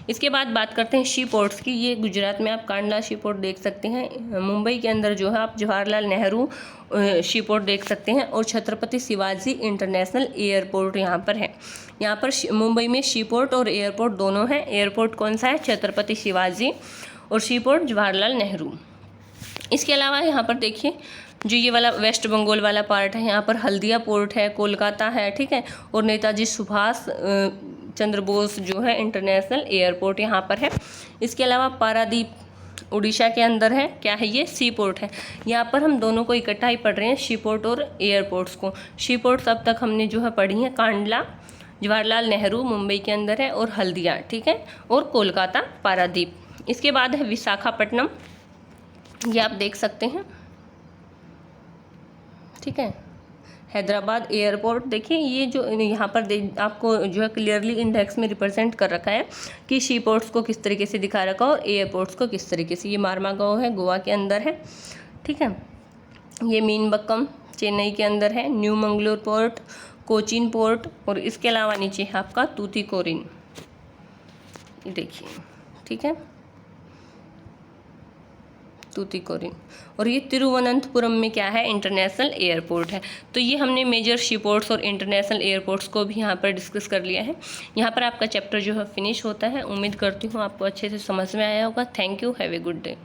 S1: इसके बाद बात करते हैं शी पोर्ट्स की। ये गुजरात में आप कांडला शी पोर्ट देख सकते हैं। मुंबई के अंदर जो है आप जवाहरलाल नेहरू शी पोर्ट देख सकते हैं, और छत्रपति शिवाजी इंटरनेशनल एयरपोर्ट यहाँ पर है। यहाँ पर मुंबई में शी पोर्ट और एयरपोर्ट दोनों हैं। एयरपोर्ट कौन सा है, छत्रपति शिवाजी, और शी पोर्ट जवाहरलाल नेहरू। इसके अलावा यहाँ पर देखिए जो ये वाला वेस्ट बंगाल वाला पार्ट है, यहाँ पर हल्दिया पोर्ट है, कोलकाता है, ठीक है, और नेताजी सुभाष चंद्र बोस जो है इंटरनेशनल एयरपोर्ट यहाँ पर है। इसके अलावा पारादीप उड़ीसा के अंदर है, क्या है ये, सी पोर्ट है। यहाँ पर हम दोनों को इकट्ठा ही पढ़ रहे हैं, सी पोर्ट और एयरपोर्ट्स को। सी पोर्ट्स अब तक हमने जो है पढ़ी हैं, कांडला जवाहरलाल नेहरू मुंबई के अंदर है, और हल्दिया, ठीक है, और कोलकाता पारादीप। इसके बाद है विशाखापट्टनम, ये आप देख सकते हैं, ठीक है। हैदराबाद एयरपोर्ट, देखिए ये जो यहाँ पर आपको जो है क्लियरली इंडेक्स में रिप्रेजेंट कर रखा है कि सी पोर्ट्स को किस तरीके से दिखा रखा है और एयरपोर्ट्स को किस तरीके से। ये मार्मागांव है, गोवा के अंदर है, ठीक है। ये मीनबक्कम चेन्नई के अंदर है, new Mangalore port, Cochin port, और इसके अलावा नीचे है आपका तूतीकोरिन, ये देखिए, ठीक है, तूतीकोरिन। और ये तिरुवनंतपुरम में क्या है, इंटरनेशनल एयरपोर्ट है। तो ये हमने मेजर शीपोर्ट्स और इंटरनेशनल एयरपोर्ट्स को भी यहाँ पर डिस्कस कर लिया है। यहाँ पर आपका चैप्टर जो है फिनिश होता है। उम्मीद करती हूँ आपको अच्छे से समझ में आया होगा। Thank you, have a good day.